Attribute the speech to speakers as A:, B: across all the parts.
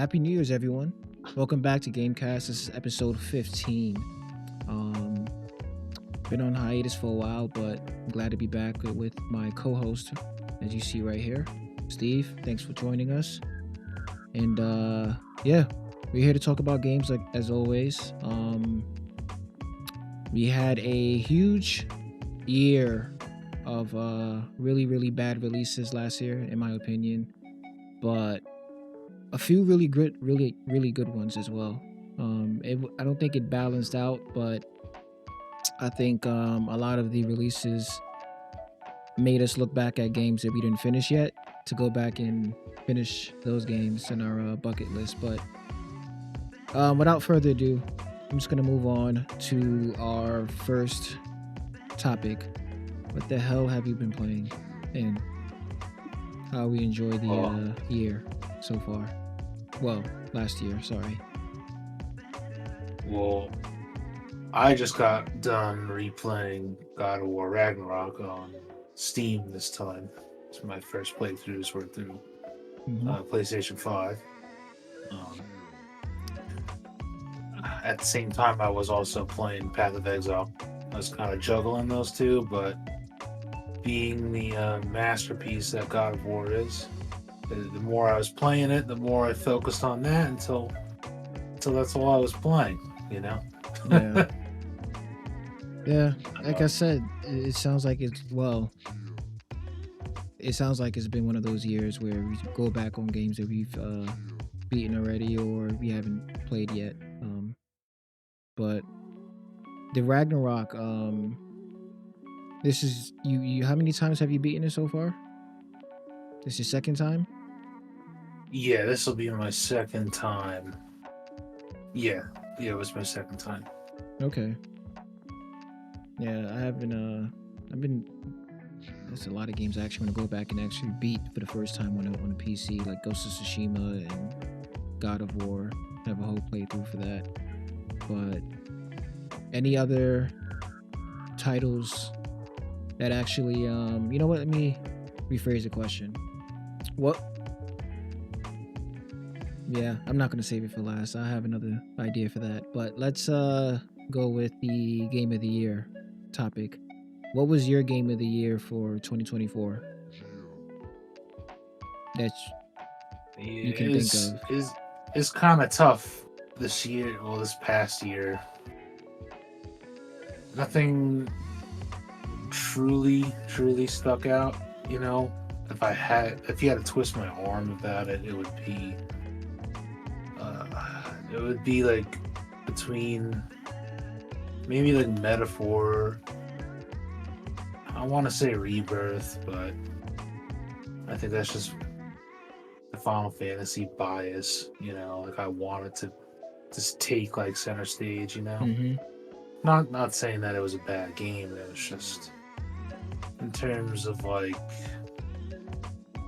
A: Happy New Year's, everyone. Welcome back to Gamecast. This is episode 15. Um, been on hiatus for a while, but I'm glad to be back with my co-host, as you see right here, Steve. Thanks for joining us. And yeah, we're here to talk about games like as always. We had a huge year of really bad releases last year, in my opinion, but a few really good ones as well. I don't think it balanced out, but I think a lot of the releases made us look back at games that we didn't finish yet to go back and finish those games in our bucket list. But without further ado, I'm just gonna move on to our first topic. What the hell have you been playing, and how we enjoy the year so far? Well, last year, sorry.
B: Well, I just got done replaying God of War Ragnarok on Steam this time. It's my first playthroughs were through PlayStation 5. At the same time, I was also playing Path of Exile. I was kind of juggling those two, but being the masterpiece that God of War is, the more I was playing it, the more I focused on that until that's all I was playing, you know?
A: Yeah. Yeah, like I said, it sounds like it sounds like it's been one of those years where we go back on games that we've beaten already or we haven't played yet. But the Ragnarok, this is you. How many times have you beaten it so far? This is your second time?
B: Yeah, this will be my second time. Yeah, it was my second time.
A: Okay. Yeah, I haven't. There's a lot of games I actually want to go back and actually beat for the first time on a PC, like Ghost of Tsushima and God of War. I have a whole playthrough for that. But any other titles that actually, you know what? Let me rephrase the question. What? Yeah, I'm not gonna save it for last. I have another idea for that. But let's go with the game of the year topic. What was your game of the year for 2024 that you can think of?
B: It's kind of tough this year. Well, this past year, nothing truly stuck out. You know, if you had to twist my arm about it, it would be like between maybe like Metaphor. I want to say Rebirth, but I think that's just the Final Fantasy bias. You know, like I wanted to just take like center stage. You know,
A: Mm-hmm.
B: not saying that it was a bad game. It was just in terms of like,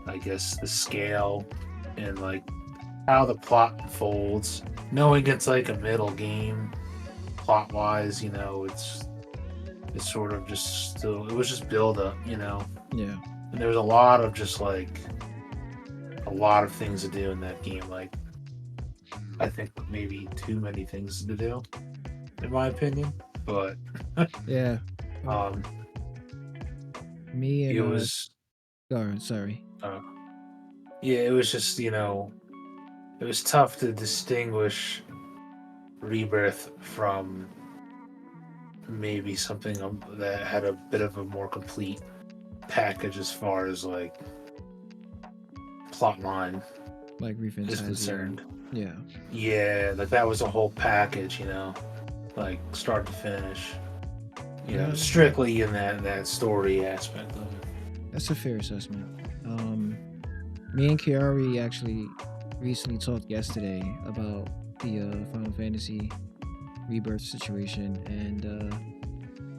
B: I guess the scale and like how the plot unfolds. Knowing it's like a middle game, plot wise, you know, it's sort of just still. It was just build up, you know.
A: Yeah.
B: And there's a lot of just like a lot of things to do in that game. Like I think maybe too many things to do, in my opinion. But
A: Yeah. Me and
B: it was.
A: sorry.
B: Yeah, it was just, you know, it was tough to distinguish Rebirth from maybe something that had a bit of a more complete package as far as like plot line
A: Like Refin
B: is
A: has
B: concerned.
A: Yeah.
B: Yeah, like that was a whole package, you know, like start to finish. You know, strictly in that story aspect of it.
A: That's a fair assessment. Me and Kiari actually recently talked yesterday about the Final Fantasy Rebirth situation, and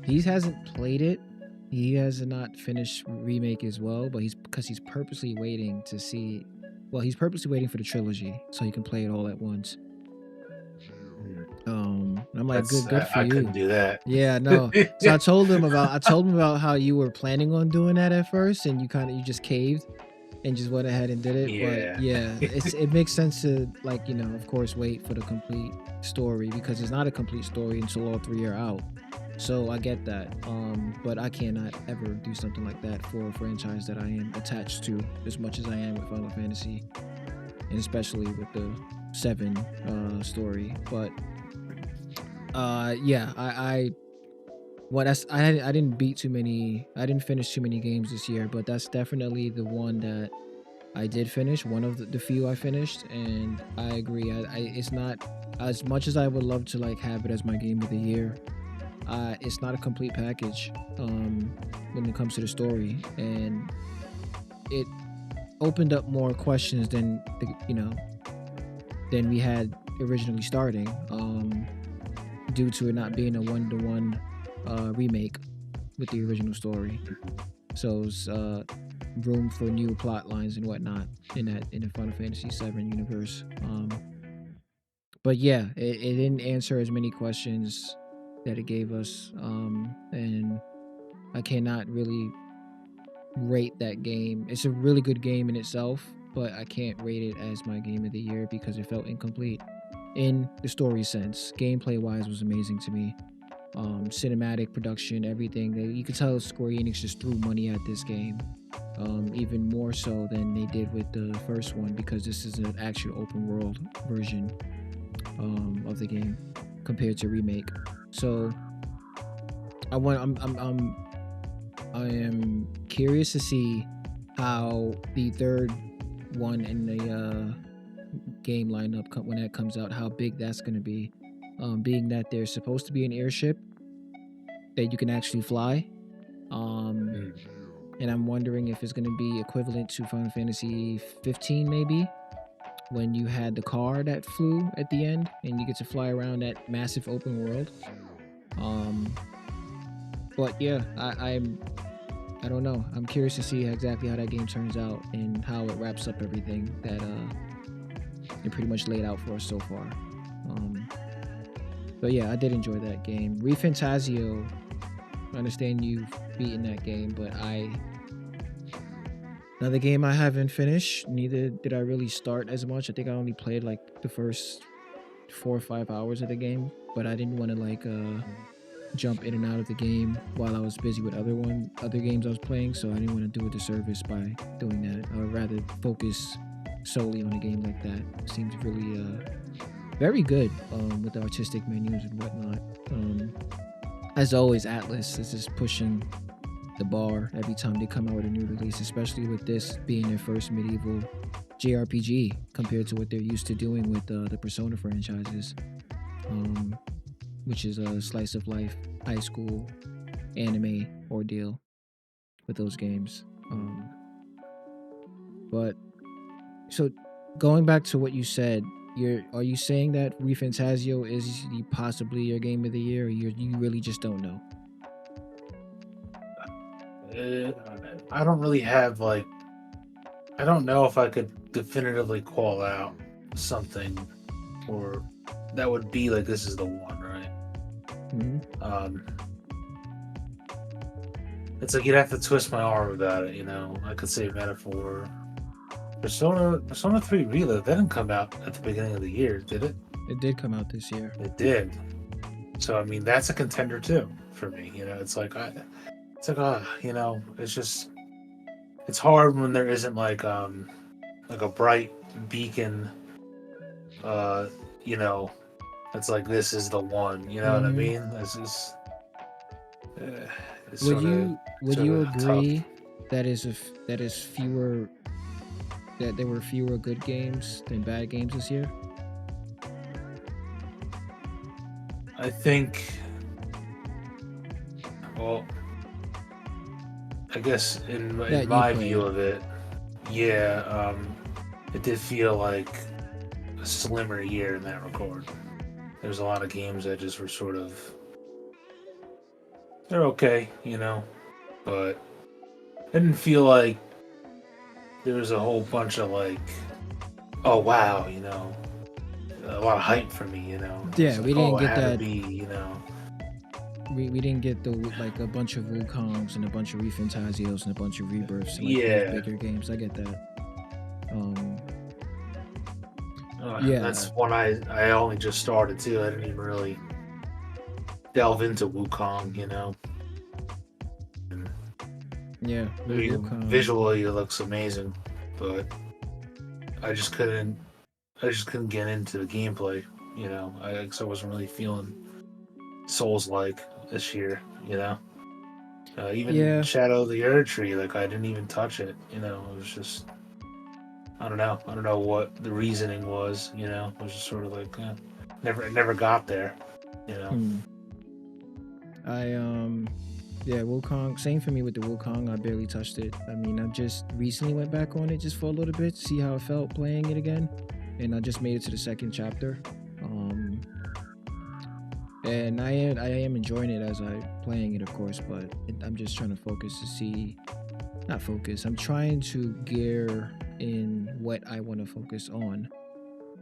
A: he hasn't played it. He has not finished remake as well, but he's purposely waiting to see. Well, he's purposely waiting for the trilogy so he can play it all at once. I'm like, good for
B: I
A: you.
B: couldn't do that.
A: Yeah, no. So I told him about how you were planning on doing that at first, and you just caved. and just went ahead and did it. But
B: Yeah.
A: yeah, it makes sense to, like, of course, wait for the complete story, because it's not a complete story until all three are out. So I get that. But I cannot ever do something like that for a franchise that I am attached to as much as I am with Final Fantasy, and especially with the 7 story. But yeah, I well, I didn't beat too many. I didn't finish too many games this year, but that's definitely the one that I did finish. One of the few I finished, and I agree. It's not as much as I would love to like have it as my game of the year. It's not a complete package when it comes to the story, and it opened up more questions than we had originally starting. Due to it not being a one-to-one remake with the original story. So it's room for new plot lines and whatnot in the Final Fantasy VII universe. But yeah, it didn't answer as many questions that it gave us, and I cannot really rate that game. It's a really good game in itself, but I can't rate it as my game of the year because it felt incomplete in the story sense. Gameplay wise was amazing to me. Cinematic production, everything. You could tell Square Enix just threw money at this game, even more so than they did with the first one, because this is an actual open world version of the game compared to remake. So I am curious to see how the third one in the game lineup when that comes out, how big that's going to be. Being that there's supposed to be an airship that you can actually fly. And I'm wondering if it's going to be equivalent to Final Fantasy 15 maybe, when you had the car that flew at the end and you get to fly around that massive open world. But yeah, I don't know. I'm curious to see exactly how that game turns out and how it wraps up everything that it pretty much laid out for us so far. But yeah, I did enjoy that game. ReFantazio, I understand you've beaten that game, but another game I haven't finished. Neither did I really start as much. I think I only played like the first 4 or 5 hours of the game, but I didn't want to like jump in and out of the game while I was busy with other games I was playing, so I didn't want to do a disservice by doing that. I would rather focus solely on a game like that. It seems really very good with the artistic menus and whatnot. As always, Atlas is just pushing the bar every time they come out with a new release, especially with this being their first medieval JRPG compared to what they're used to doing with the Persona franchises, which is a slice of life high school anime ordeal with those games. But so going back to what you said, are you saying that ReFantazio is possibly your game of the year, or you really just don't know?
B: I don't really have like. I don't know if I could definitively call out something, or that would be like this is the one, right?
A: Mm-hmm.
B: It's like you'd have to twist my arm about it, you know. I could say metaphor. Persona 3 Reload, that didn't come out at the beginning of the year, did it?
A: It did come out this year.
B: It did. So I mean, that's a contender too for me. You know, it's like you know, it's hard when there isn't like a bright beacon. You know, it's like this is the one. You know what I mean? This is.
A: Would you agree
B: tough.
A: that there were fewer good games than bad games this year?
B: I think. Well, I guess in my view of it, yeah, it did feel like a slimmer year in that regard. There's a lot of games that just were sort of. They're okay, you know, but it didn't feel like there was a whole bunch of like, oh wow, you know, a lot of hype for me, you know.
A: Yeah, we didn't get that.
B: You know,
A: we didn't get like a bunch of Wukongs and a bunch of ReFantazios and a bunch of Rebirths and like bigger games. I get that. Um,
B: That's
A: yeah,
B: one I only just started too. I didn't even really delve into Wukong, you know. And,
A: yeah,
B: I
A: with
B: mean,
A: Wukong.
B: visually it looks amazing, but I just couldn't I just couldn't get into the gameplay, you know. Cause I wasn't really feeling Souls like this year, you know. Even
A: Yeah,
B: Shadow of the Erd Tree, like I didn't even touch it, you know. It was just I don't know. I don't know what the reasoning was, you know. It was just sort of like never got there, you know.
A: hmm. I yeah, Wukong. Same for me with the Wukong. I barely touched it. I mean, I just recently went back on it just for a little bit, see how it felt playing it again, and I just made it to the second chapter. Um, and I am enjoying it as I playing it, of course, but I'm just trying to focus to see, not focus. I'm trying to gear in what I want to focus on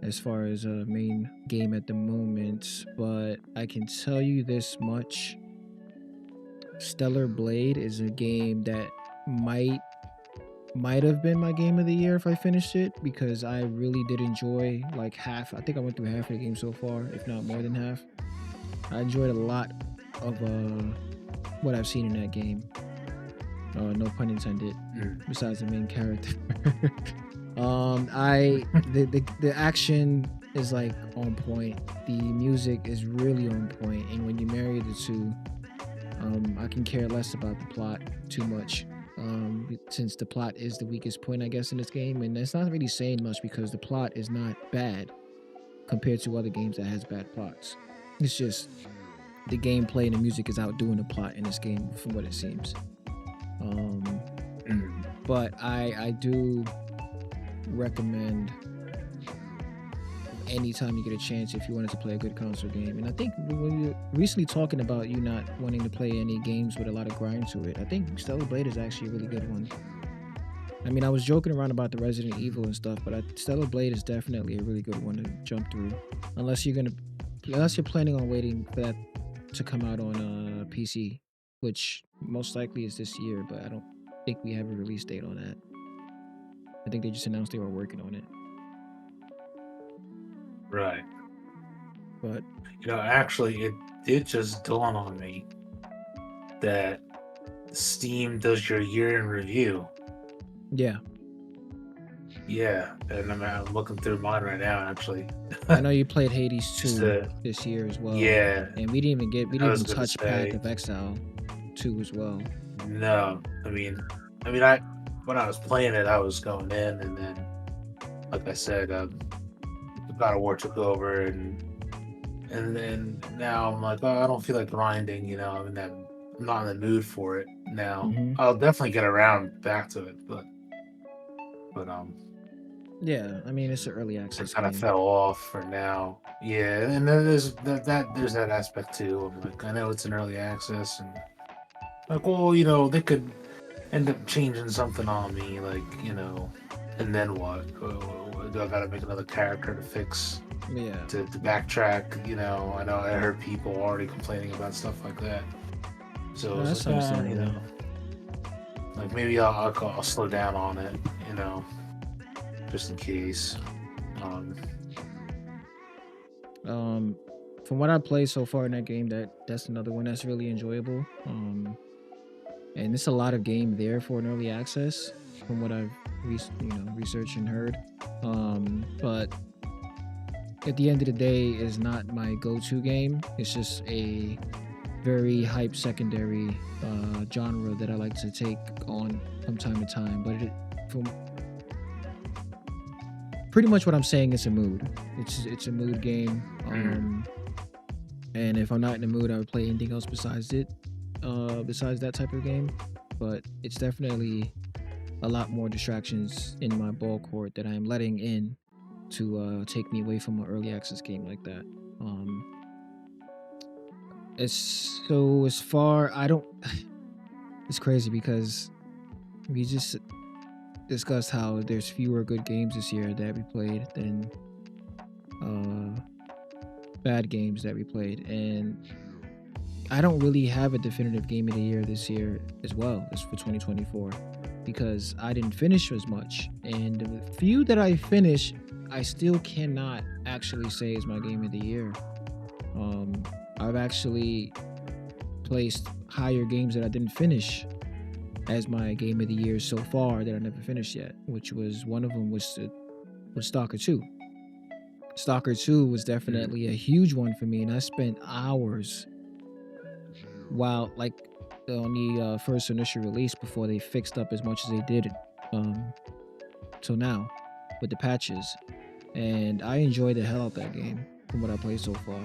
A: as far as a main game at the moment. But I can tell you this much: Stellar Blade is a game that might might have been my game of the year if I finished it, because I really did enjoy like half. I think I went through half of the game so far, if not more than half. I enjoyed a lot of what I've seen in that game. No pun intended.
B: Mm.
A: Besides the main character, I the action is like on point. The music is really on point, and when you marry the two, I can care less about the plot too much. Since the plot is the weakest point, I guess, in this game, and that's not really saying much because the plot is not bad compared to other games that has bad plots. It's just the gameplay and the music is outdoing the plot in this game, from what it seems. Um,
B: Mm.
A: but I do recommend anytime you get a chance if you wanted to play a good console game. And I think when you're recently talking about you not wanting to play any games with a lot of grind to it, I think Stellar Blade is actually a really good one. I mean, I was joking around about the Resident Evil and stuff, but Stellar Blade is definitely a really good one to jump through. Unless you're gonna, unless you're planning on waiting for that to come out on PC, which most likely is this year, but I don't think we have a release date on that. I think they just announced they were working on it.
B: Right.
A: But
B: You know, actually, it did just dawn on me that Steam does your year in review.
A: yeah,
B: Yeah, and I'm looking through mine right now, actually.
A: I know you played Hades
B: Just
A: 2 this year as well,
B: yeah,
A: and we
B: I
A: didn't
B: was
A: even
B: gonna
A: touch Path
B: say
A: of Exile 2 as well.
B: no. I when I was playing it, I was going in, and then, like I said, God of War took over, and then now I'm like, oh, I don't feel like grinding. You know, I'm not in the mood for it now.
A: Hmm.
B: I'll definitely get around back to it, but
A: Yeah, I mean it's an early
B: I
A: access
B: kind of
A: game.
B: fell off for now. Yeah, and then there's that aspect too. Of like, I know it's an early access, and like, well, you know, they could end up changing something on me, like, you know, and then what? Do I gotta make another character to fix
A: Yeah,
B: to backtrack? You know I heard people already complaining about stuff like that. So
A: no,
B: it's
A: that's
B: like, you
A: understandable.
B: know, like maybe I'll slow down on it, you know, just in case. Um,
A: Um, from what I played so far in that game, that's another one that's really enjoyable. And it's a lot of game there for an early access, from what I've researched and heard. But at the end of the day, is not my go-to game. It's just a very hype secondary genre that I like to take on from time to time. But from pretty much what I'm saying, it's a mood. It's a mood game.
B: mm,
A: And if I'm not in the mood, I would play anything else besides it. Besides that type of game. But it's definitely a lot more distractions in my ball court that I am letting in to take me away from an early access game like that. Um, it's so as far I don't. It's crazy because we just discussed how there's fewer good games this year that we played than uh, bad games that we played, and I don't really have a definitive game of the year this year as well as for 2024. because I didn't finish as much. And the few that I finished, I still cannot actually say is my game of the year. Um, I've actually placed higher games that I didn't finish as my game of the year so far that I never finished yet, which was one of them was Stalker 2. Stalker 2 was
B: Mm.
A: definitely a huge one for me, and I spent hours while like on the first initial release before they fixed up as much as they did um, till now with the patches. And I enjoyed the hell out that game from what I played so far.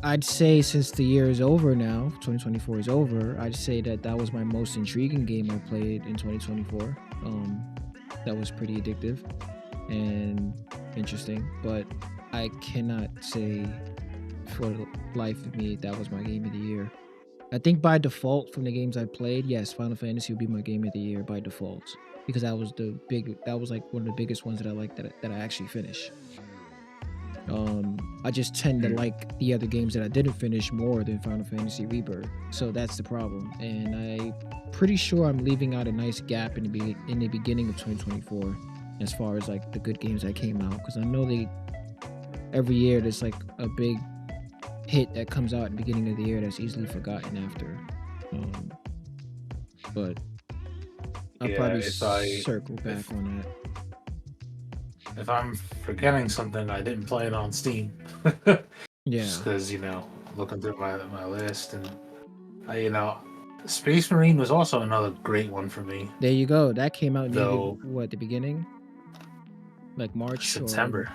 A: I'd say since the year is over now, 2024 is over, I'd say that that was my most intriguing game I played in 2024. That was pretty addictive and interesting, but I cannot say for the life of me that was my game of the year. I think by default from the games I played, yes, Final Fantasy would be my game of the year by default because that was like one of the biggest ones that I like that I actually finished. I just tend to
B: Mm.
A: like the other games that I didn't finish more than Final Fantasy Rebirth, so that's the problem. And I'm pretty sure I'm leaving out a nice gap in the beginning of 2024 as far as like the good games that came out, because I know they every year there's like a big hit that comes out at the beginning of the year that's easily forgotten after. Um, but I'll
B: Yeah,
A: probably circle back
B: if
A: on that.
B: if I'm forgetting something, I didn't play it on Steam.
A: Yeah,
B: Just because looking through my list, and you know, Space Marine was also another great one for me.
A: there you go. That came out near
B: Though
A: what, the beginning, like March or
B: September,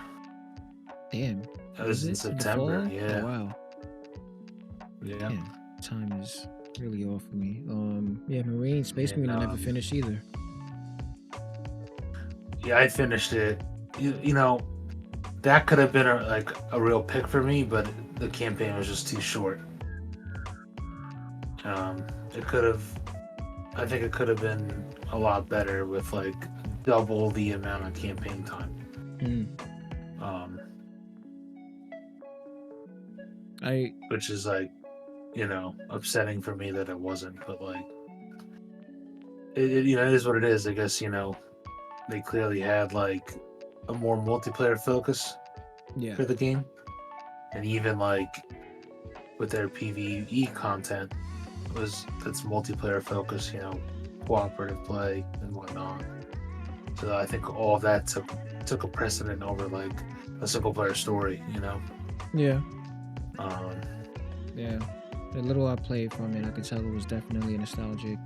A: damn,
B: it
A: was
B: was in
A: it in the
B: September.
A: fall? Oh
B: Yeah,
A: wow,
B: yeah,
A: damn, time is really off for me. Yeah, Space
B: and
A: Marine, I never finished either.
B: yeah, I finished it. You know, that could have been a real pick for me, but the campaign was just too short. It could have. I think it could have been a lot better with like double the amount of campaign time.
A: Mm.
B: Um,
A: I
B: which is like upsetting for me that it wasn't. But like it is what it is. I guess they clearly had like a more multiplayer focus
A: yeah,
B: for the game, and even like with their PVE content that's multiplayer focus, cooperative play and whatnot. So I think all of that took a precedent over like a single player story.
A: yeah,
B: Um,
A: yeah. The little I played from it, I could tell it was definitely a nostalgic,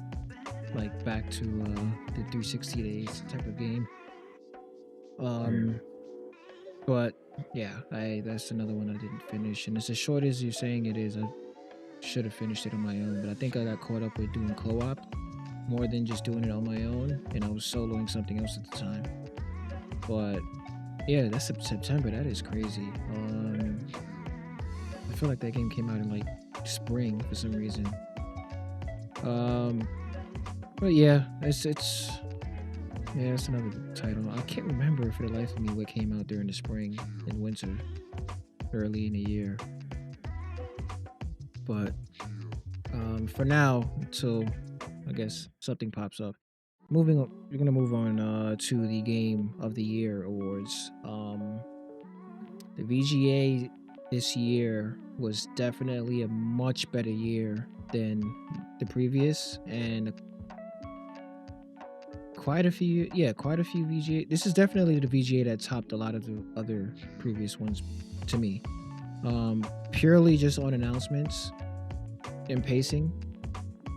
A: like back to the 360 days type of game.
B: mm,
A: Um, but yeah, I that's another one I didn't finish, and it's as short as you're saying it is. I should have finished it on my own, but I think I got caught up with doing co-op more than just doing it on my own, and I was soloing something else at the time. But yeah, that's September. That is crazy. I feel like that game came out in like spring for some reason. Um, but yeah, it's yeah, it's another title. I can't remember for the life of me what came out during the spring and winter, early in the year. But for now, until I guess something pops up. Moving on, we're gonna move on to the Game of the Year awards. The VGA this year was definitely a much better year than the previous, and quite a few VGA. This is definitely the VGA that topped a lot of the other previous ones to me. Purely just on announcements and pacing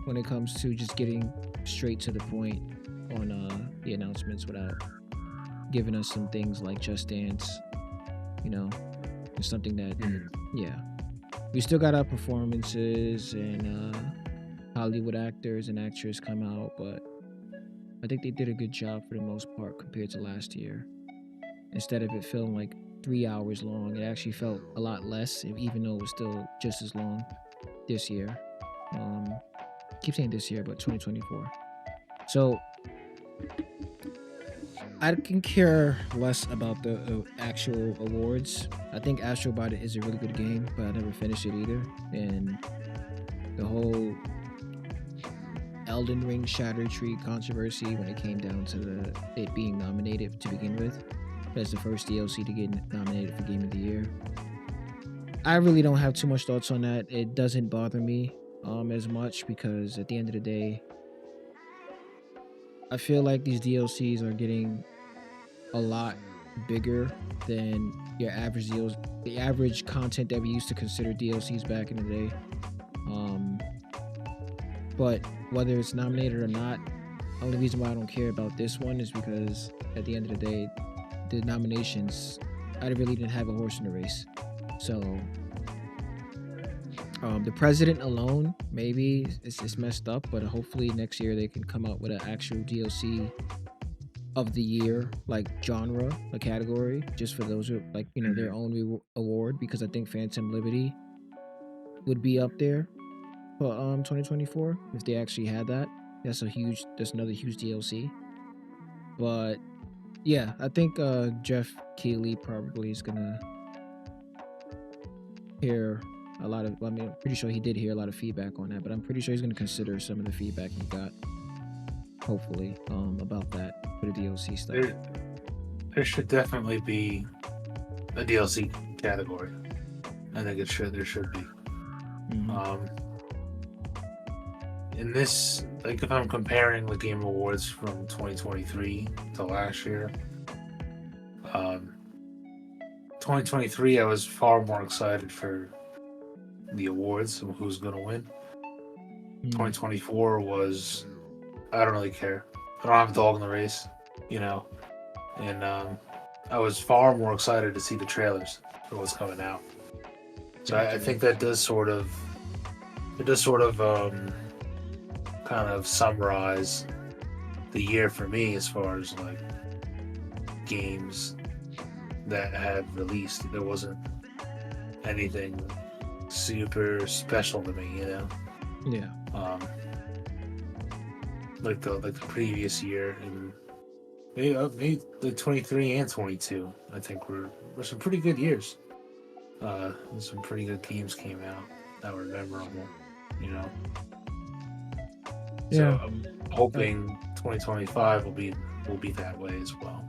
A: when it comes to just getting straight to the point on the announcements without giving us some things like Just Dance. You know, it's something that,
B: mm,
A: yeah, we still got our performances and Hollywood actors and actors come out, but I think they did a good job for the most part compared to last year. Instead of it feeling like 3 hours long, it actually felt a lot less, even though it was still just as long this year. Keep saying this year, but 2024. So I can care less about the actual awards. I think Astrobot is a really good game, but I never finished it either. And the whole Elden Ring Shatter Tree controversy when it came down to it being nominated to begin with as the first DLC to get nominated for Game of the Year. I really don't have too much thoughts on that. It doesn't bother me as much because at the end of the day, I feel like these DLCs are getting a lot bigger than your average deals, the average content that we used to consider DLCs back in the day. Um, but whether it's nominated or not, only reason why I don't care about this one is because at the end of the day, the nominations, I really didn't have a horse in the race. So the president alone, maybe it's messed up, but hopefully next year they can come out with an actual DLC of the year, like genre, a category, just for those who like their own award. Because I think Phantom Liberty would be up there for 2024 if they actually had that. That's another huge DLC. But yeah, I think Jeff Keighley probably is gonna hear a lot of. I mean, I'm pretty sure he did hear a lot of feedback on that, but I'm pretty sure he's gonna consider some of the feedback he got. Hopefully, about that for the DLC stuff.
B: There should definitely be a DLC category. I think there should be.
A: Mhm.
B: In this, like, if I'm comparing the Game Awards from 2023 to last year, 2023 I was far more excited for the awards and who's going to win. 2024 was, I don't really care. I don't have a dog in the race, and I was far more excited to see the trailers for what's coming out. So I think that does sort of kind of summarize the year for me as far as like games that had released. There wasn't anything super special to me,
A: Yeah.
B: Like the previous year, and maybe the 23 and 22, I think were some pretty good years. Some pretty good games came out that were memorable, So
A: Yeah.
B: I'm hoping 2025 will be that way as well.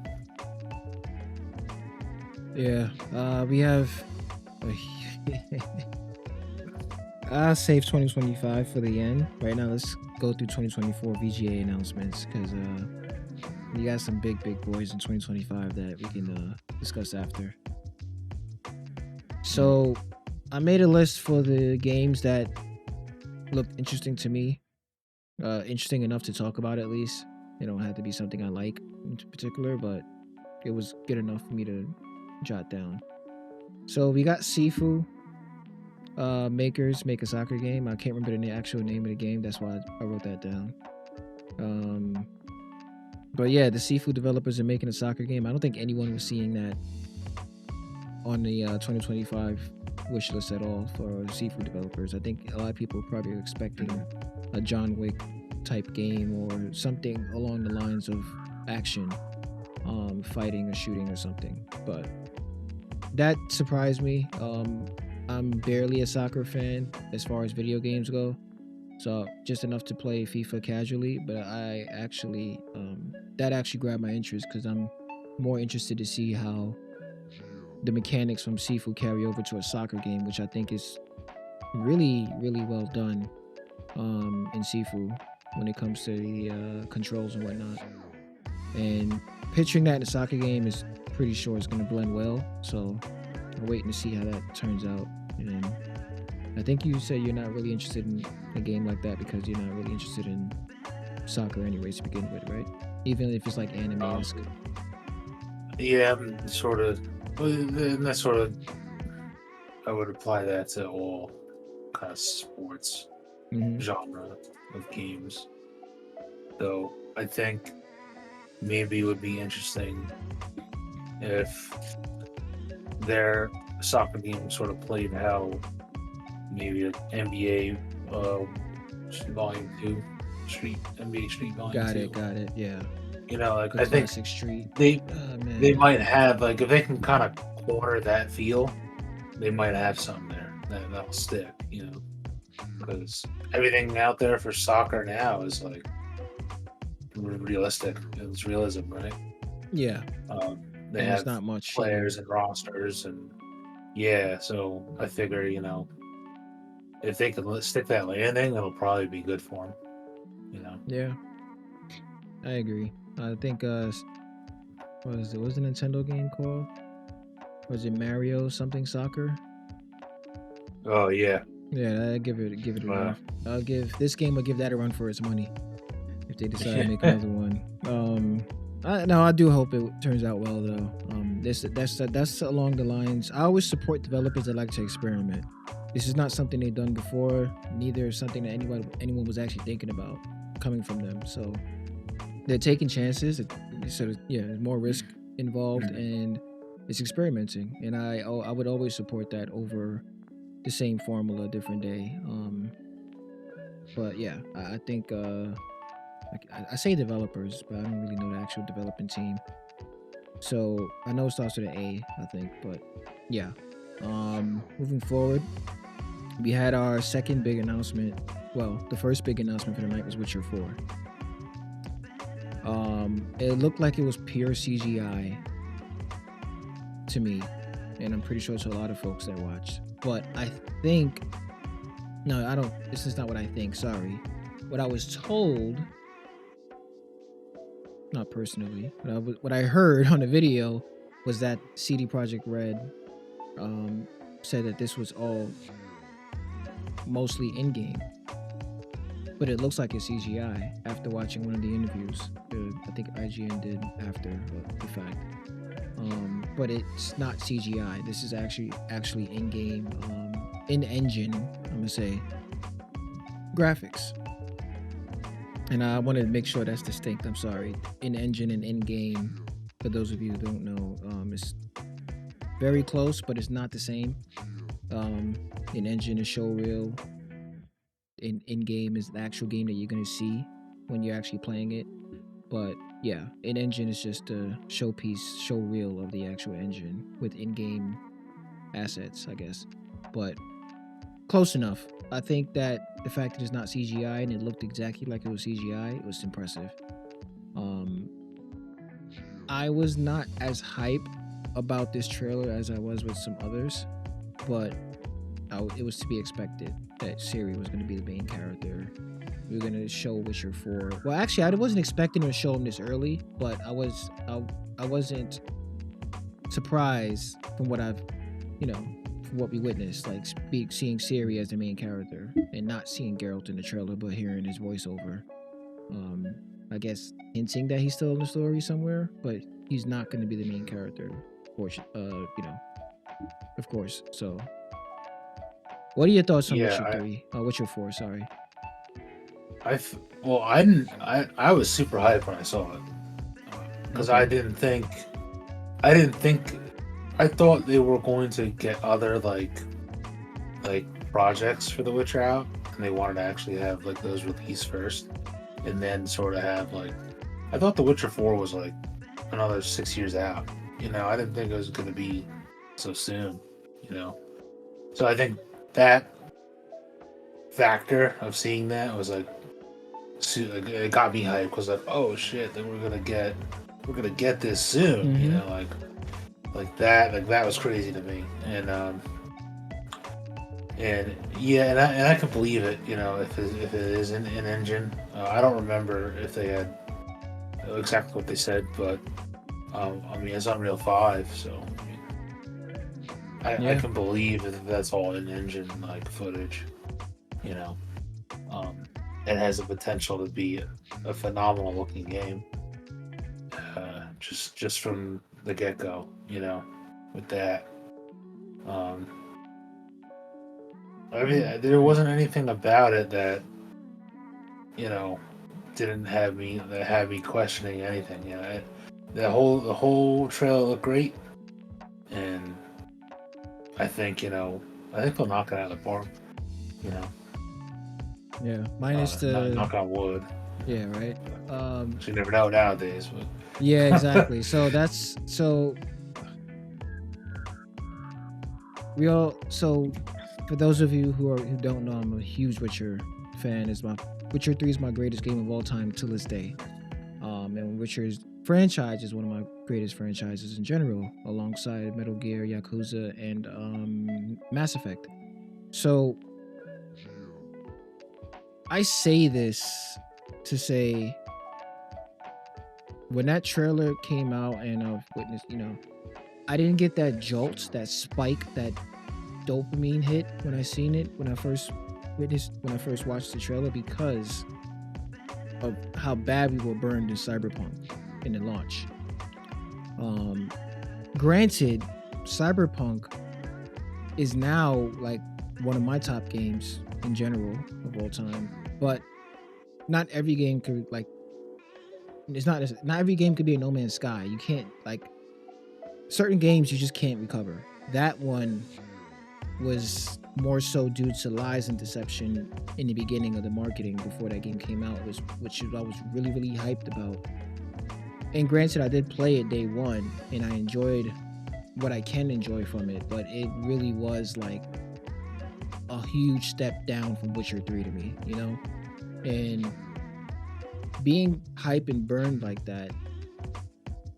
A: Yeah. We have. I'll save 2025 for the end. Right now, let's go through 2024 VGA announcements because we got some big boys in 2025 that we can discuss after. So, I made a list for the games that looked interesting to me, interesting enough to talk about at least. It don't have to be something I like in particular, but it was good enough for me to jot down. So we got Sifu. Makers make a soccer game. I can't remember the actual name of the game. That's why I wrote that down. But yeah, the Sifu developers are making a soccer game. I don't think anyone was seeing that on the 2025 wish list at all for Sifu developers. I think a lot of people probably are expecting a John Wick type game or something along the lines of action, fighting or shooting or something. But that surprised me. I'm barely a soccer fan as far as video games go, so just enough to play FIFA casually. But I actually that actually grabbed my interest because I'm more interested to see how the mechanics from Sifu carry over to a soccer game, which I think is really well done in Sifu when it comes to the controls and whatnot. And picturing that in a soccer game is pretty sure it's going to blend well. So I'm waiting to see how that turns out. And I think you said you're not really interested in a game like that because you're not really interested in soccer anyways to begin with, right? Even if it's like anime-esque.
B: Yeah, I'm sort of. And that sort of, I would apply that to all kind of sports genre of games. So I think maybe it would be interesting if their soccer game sort of played how maybe an NBA Volume 2 NBA Street Volume 2.
A: Got it. Yeah.
B: Like
A: The
B: I think
A: classic Street.
B: they might have, like, if they can kind of corner that feel, they might have something there that'll stick. because everything out there for soccer now is like realistic. It's realism, right?
A: Yeah,
B: They
A: and it's
B: have
A: not much. Yeah,
B: players and rosters, and yeah. So I figure, if they can stick that landing, it'll probably be good for them. You know.
A: yeah, I agree. I think what was the Nintendo game called? Was it Mario something soccer?
B: Oh yeah.
A: Yeah, I give it a
B: Uh,
A: run. I'll give this game. I'll give that a run for its money if they decide to make
B: yeah.
A: another one. No, I do hope it turns out well though. That's along the lines. I always support developers that like to experiment. This is not something they've done before. Neither is something that anyone was actually thinking about coming from them. So they're taking chances. So yeah, there's more risk involved, and it's experimenting. And I would always support that over the same formula, different day. But yeah, I think I say developers, but I don't really know the actual development team. So I know it starts with an A, I think, but yeah. Moving forward, we had our second big announcement. Well, the first big announcement for the night was Witcher 4. It looked like it was pure CGI to me, and I'm pretty sure to a lot of folks that watched. But I think no, I don't. This is not what I think. Sorry, what I was told, not personally, but what I heard on the video was that CD Projekt Red said that this was all mostly in game, but it looks like it's CGI after watching one of the interviews. I think IGN did after the fact. But it's not CGI. This is actually in game, in engine. I'm gonna say graphics. And I wanted to make sure that's distinct. I'm sorry. In engine and in game. For those of you who don't know, it's very close, but it's not the same. In engine is show real. In game is the actual game that you're gonna see when you're actually playing it. But yeah, in engine is just a showpiece, show reel of the actual engine with in-game assets, I guess. But close enough. I think that the fact that it's not CGI and it looked exactly like it was CGI, it was impressive. I was not as hype about this trailer as I was with some others, but it was to be expected that Siri was going to be the main character. We were going to show Witcher 4. Well, actually, I wasn't expecting to show him this early, but I wasn't surprised from what from what we witnessed, like seeing Siri as the main character and not seeing Geralt in the trailer, but hearing his voiceover. I guess hinting that he's still in the story somewhere, but he's not going to be the main character. Of course. So, what are your thoughts on Witcher
B: Yeah.
A: 3? Witcher 4, sorry.
B: I didn't. I was super hyped when I saw it because
A: Okay.
B: I didn't think. I thought they were going to get other like projects for The Witcher out, and they wanted to actually have like those released first, and then sort of have like. I thought The Witcher 4 was like another 6 years out. I didn't think it was going to be so soon. So I think that factor of seeing that was like it got me hyped because like, oh shit, then we're gonna get this soon.
A: Mm-hmm.
B: That was crazy to me. And yeah, and I can believe it. If it is an engine, I don't remember if they had exactly what they said, but I mean it's Unreal 5, so I mean, I
A: Yeah.
B: can believe that that's all in engine like footage. You know, it has the potential to be a phenomenal looking game. Just from the get go, with that. Um, I mean, there wasn't anything about it that you know didn't have me that had me questioning anything. The whole trailer looked great, and I think they'll knock it out of the park. You know,
A: Yeah. Minus
B: not
A: the
B: knock on wood.
A: yeah, right.
B: You never know nowadays, but
A: Yeah, exactly. So we all so For those of you who don't know, I'm a huge Witcher fan. Is my Witcher 3 is my greatest game of all time to this day. And Witcher's franchise is one of my greatest franchises in general, alongside Metal Gear, Yakuza, and Mass Effect. So I say this to say, when that trailer came out and I've witnessed, I didn't get that jolt, that spike, that dopamine hit when I seen it, when I first watched the trailer, because of how bad we were burned in Cyberpunk in the launch. Granted, Cyberpunk is now like one of my top games in general of all time, but not every game could like. It's not every game could be a No Man's Sky. You can't like certain games you just can't recover. That one was more so due to lies and deception in the beginning of the marketing before that game came out, which I was really, really hyped about. And granted, I did play it day one and I enjoyed what I can enjoy from it, but it really was like a huge step down from Witcher 3 to me, And being hyped and burned like that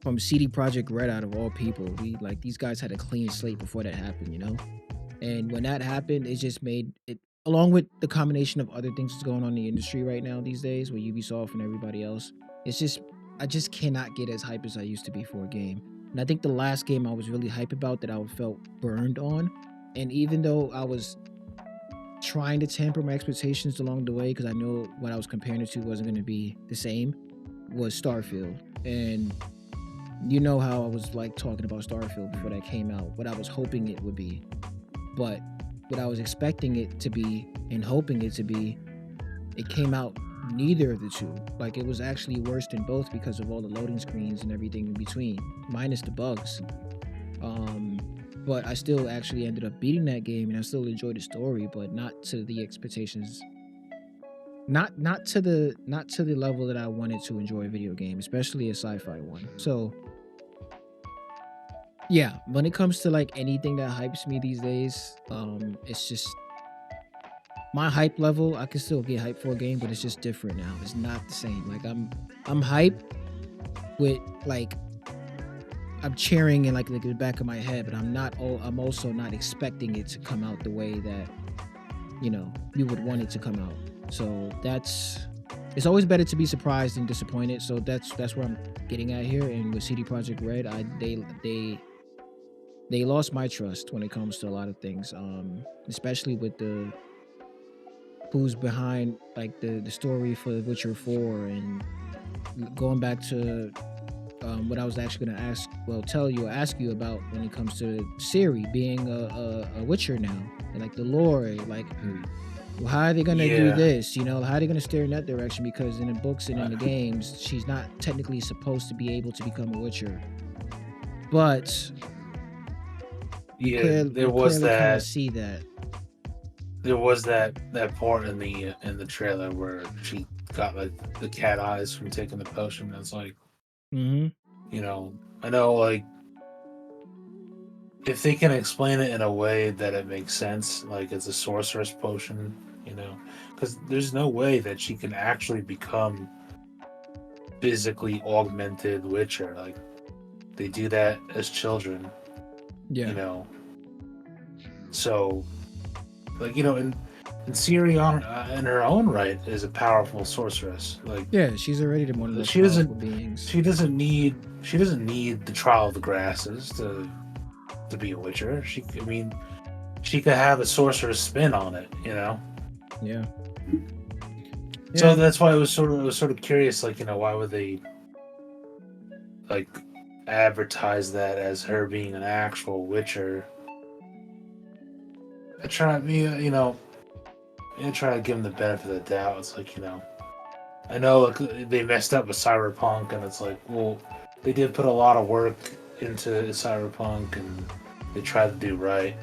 A: from CD Projekt Red, out of all people, these guys had a clean slate before that happened, And when that happened, it just made it, along with the combination of other things that's going on in the industry right now these days with Ubisoft and everybody else, I just cannot get as hype as I used to be for a game. And I think the last game I was really hype about that I felt burned on, and even though I was trying to tamper my expectations along the way because I know what I was comparing it to wasn't going to be the same, was Starfield. And you know how I was like talking about Starfield before that came out, what I was hoping it would be. But what I was expecting it to be and hoping it to be, it came out neither of the two. Like, it was actually worse than both because of all the loading screens and everything in between, minus the bugs. But I still actually ended up beating that game, and I still enjoyed the story, but not to the expectations. Not to the level that I wanted to enjoy a video game, especially a sci-fi one. So yeah, when it comes to like anything that hypes me these days, it's just my hype level. I can still get hyped for a game, but it's just different now. It's not the same. Like I'm hyped with like I'm cheering in like the back of my head, but I'm also not expecting it to come out the way that you would want it to come out. So it's always better to be surprised than disappointed. So that's where I'm getting at here. And with CD Projekt Red, they lost my trust when it comes to a lot of things, especially with the who's behind like the story for The Witcher 4, and going back to what I was actually going to ask you about when it comes to Ciri being a Witcher now, and like the lore, like how are they going to do this? How are they going to steer in that direction? Because in the books and in the games, she's not technically supposed to be able to become a Witcher, but
B: there was that.
A: See that.
B: There was that part in the trailer where she got like the cat eyes from taking the potion. That's like, I know, like, if they can explain it in a way that it makes sense, like it's a sorceress potion, because there's no way that she can actually become physically augmented Witcher. Like, they do that as children.
A: Yeah.
B: So, like, and Ciri in her own right is a powerful sorceress. Like,
A: yeah, she's already one of the most powerful beings.
B: She doesn't need the Trial of the Grasses to be a Witcher. She could have a sorcerer's spin on it.
A: Yeah.
B: So that's why it was sort of curious. Like, why would they like advertise that as her being an actual Witcher? I try to give them the benefit of the doubt. It's like, I know they messed up with Cyberpunk, and it's like, well, they did put a lot of work into Cyberpunk, and they tried to do right,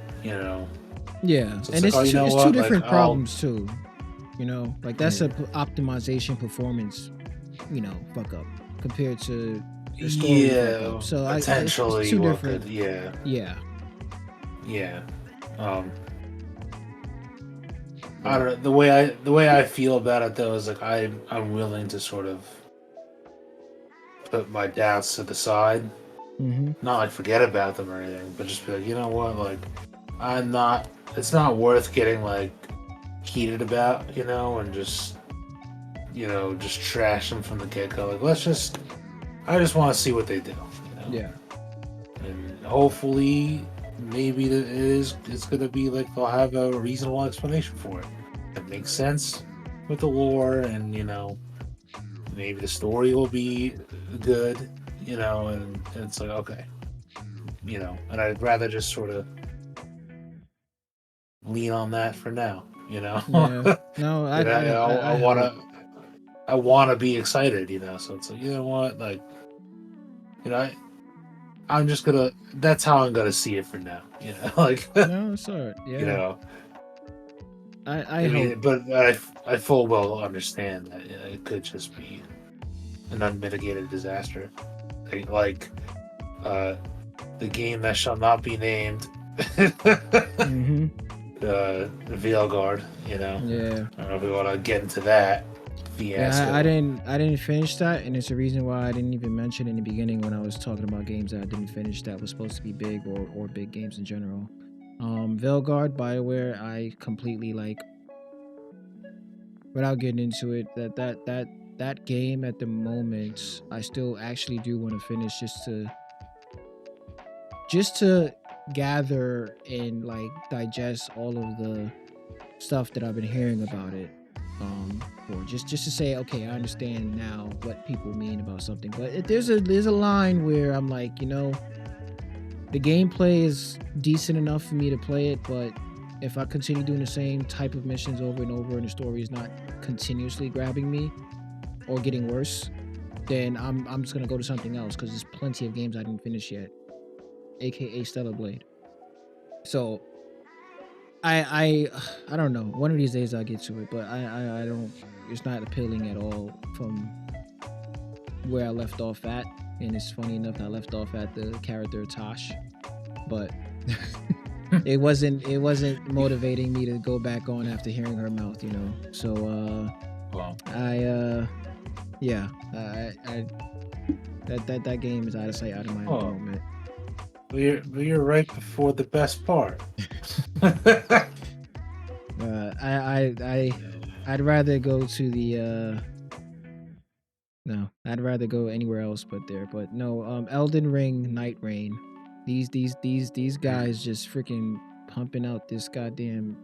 A: Yeah,
B: so
A: and
B: like,
A: it's two different problems too. Like that's a optimization performance, fuck up compared to the story fuck up. So
B: potentially
A: it's two different.
B: Yeah. I
A: but
B: don't know, the way I feel about it though is like I'm willing to sort of put my doubts to the side,
A: hmm
B: not like forget about them or anything, but just be like, you know what, like I'm not. It's not worth getting like heated about, and just just trash them from the get go. Like let's just. I just want to see what they do,
A: yeah,
B: and hopefully maybe it's gonna be like they'll have a reasonable explanation for it that makes sense with the lore, and maybe the story will be good, and it's like okay, and I'd rather just sort of lean on that for now,
A: yeah. No,
B: I
A: I
B: want
A: hope.
B: to I want to be excited, so it's like, you know what, like, you know I, I'm just gonna that's how I'm gonna see it for now, like,
A: No, it's alright.
B: you
A: Yeah,
B: know
A: I
B: I
A: hope.
B: mean, but I full well understand that it could just be an unmitigated disaster, like uh, the game that shall not be named,
A: hmm
B: Veilguard.
A: Yeah.
B: I don't know if we want to get into that
A: Yeah,
B: fiasco.
A: I didn't finish that, and it's the reason why I didn't even mention in the beginning when I was talking about games that I didn't finish that was supposed to be big or big games in general. Veilguard, BioWare, I completely like without getting into it. That game at the moment, I still actually do want to finish just to gather and like digest all of the stuff that I've been hearing about it. Or just to say, okay, I understand now what people mean about something. But there's a line where I'm like, the gameplay is decent enough for me to play it, but if I continue doing the same type of missions over and over and the story is not continuously grabbing me or getting worse, then I'm just gonna go to something else because there's plenty of games I didn't finish yet, aka Stellar Blade. So I don't know. One of these days I'll get to it, but I don't. It's not appealing at all from where I left off at. And it's funny enough, I left off at the character Tosh, but it wasn't motivating me to go back on after hearing her mouth. So
B: Well,
A: yeah, I that game is out of sight, out of mind at the
B: oh,
A: moment.
B: we're right before the best part.
A: I'd rather go to the no, I'd rather go anywhere else but there. But no, Elden Ring, Night Rain. These guys just freaking pumping out this goddamn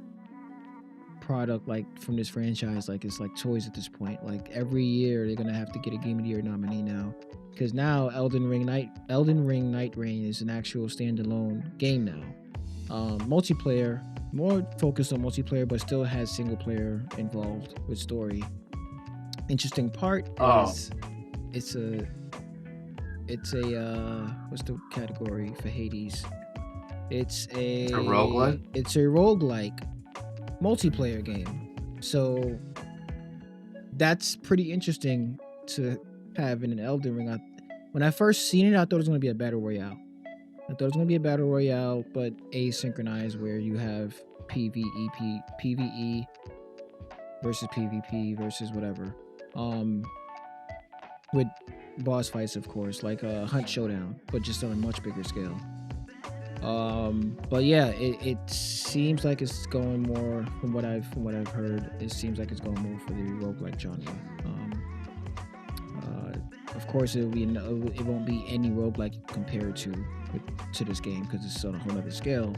A: product like from this franchise like it's like toys at this point. Like every year they're gonna have to get a Game of the Year nominee now. Because now Elden Ring Night Rain is an actual standalone game now. Multiplayer, more focused on multiplayer, but still has single player involved with story. Interesting part
B: Oh,
A: is it's a it's a what's the category for Hades? It's
B: a roguelike?
A: a roguelike multiplayer game. So that's pretty interesting to have in an Elden Ring. When I first seen it, I thought it was gonna be a battle royale. I thought it was gonna be a battle royale, but asynchronized where you have PvE versus PvP versus whatever. Um, with boss fights, of course, like a Hunt Showdown, but just on a much bigger scale. But yeah, it seems like it's going more from what I've heard. It seems like it's going more for the roguelike genre. Of course, it won't be any roguelike compared to this game because it's on a whole other scale.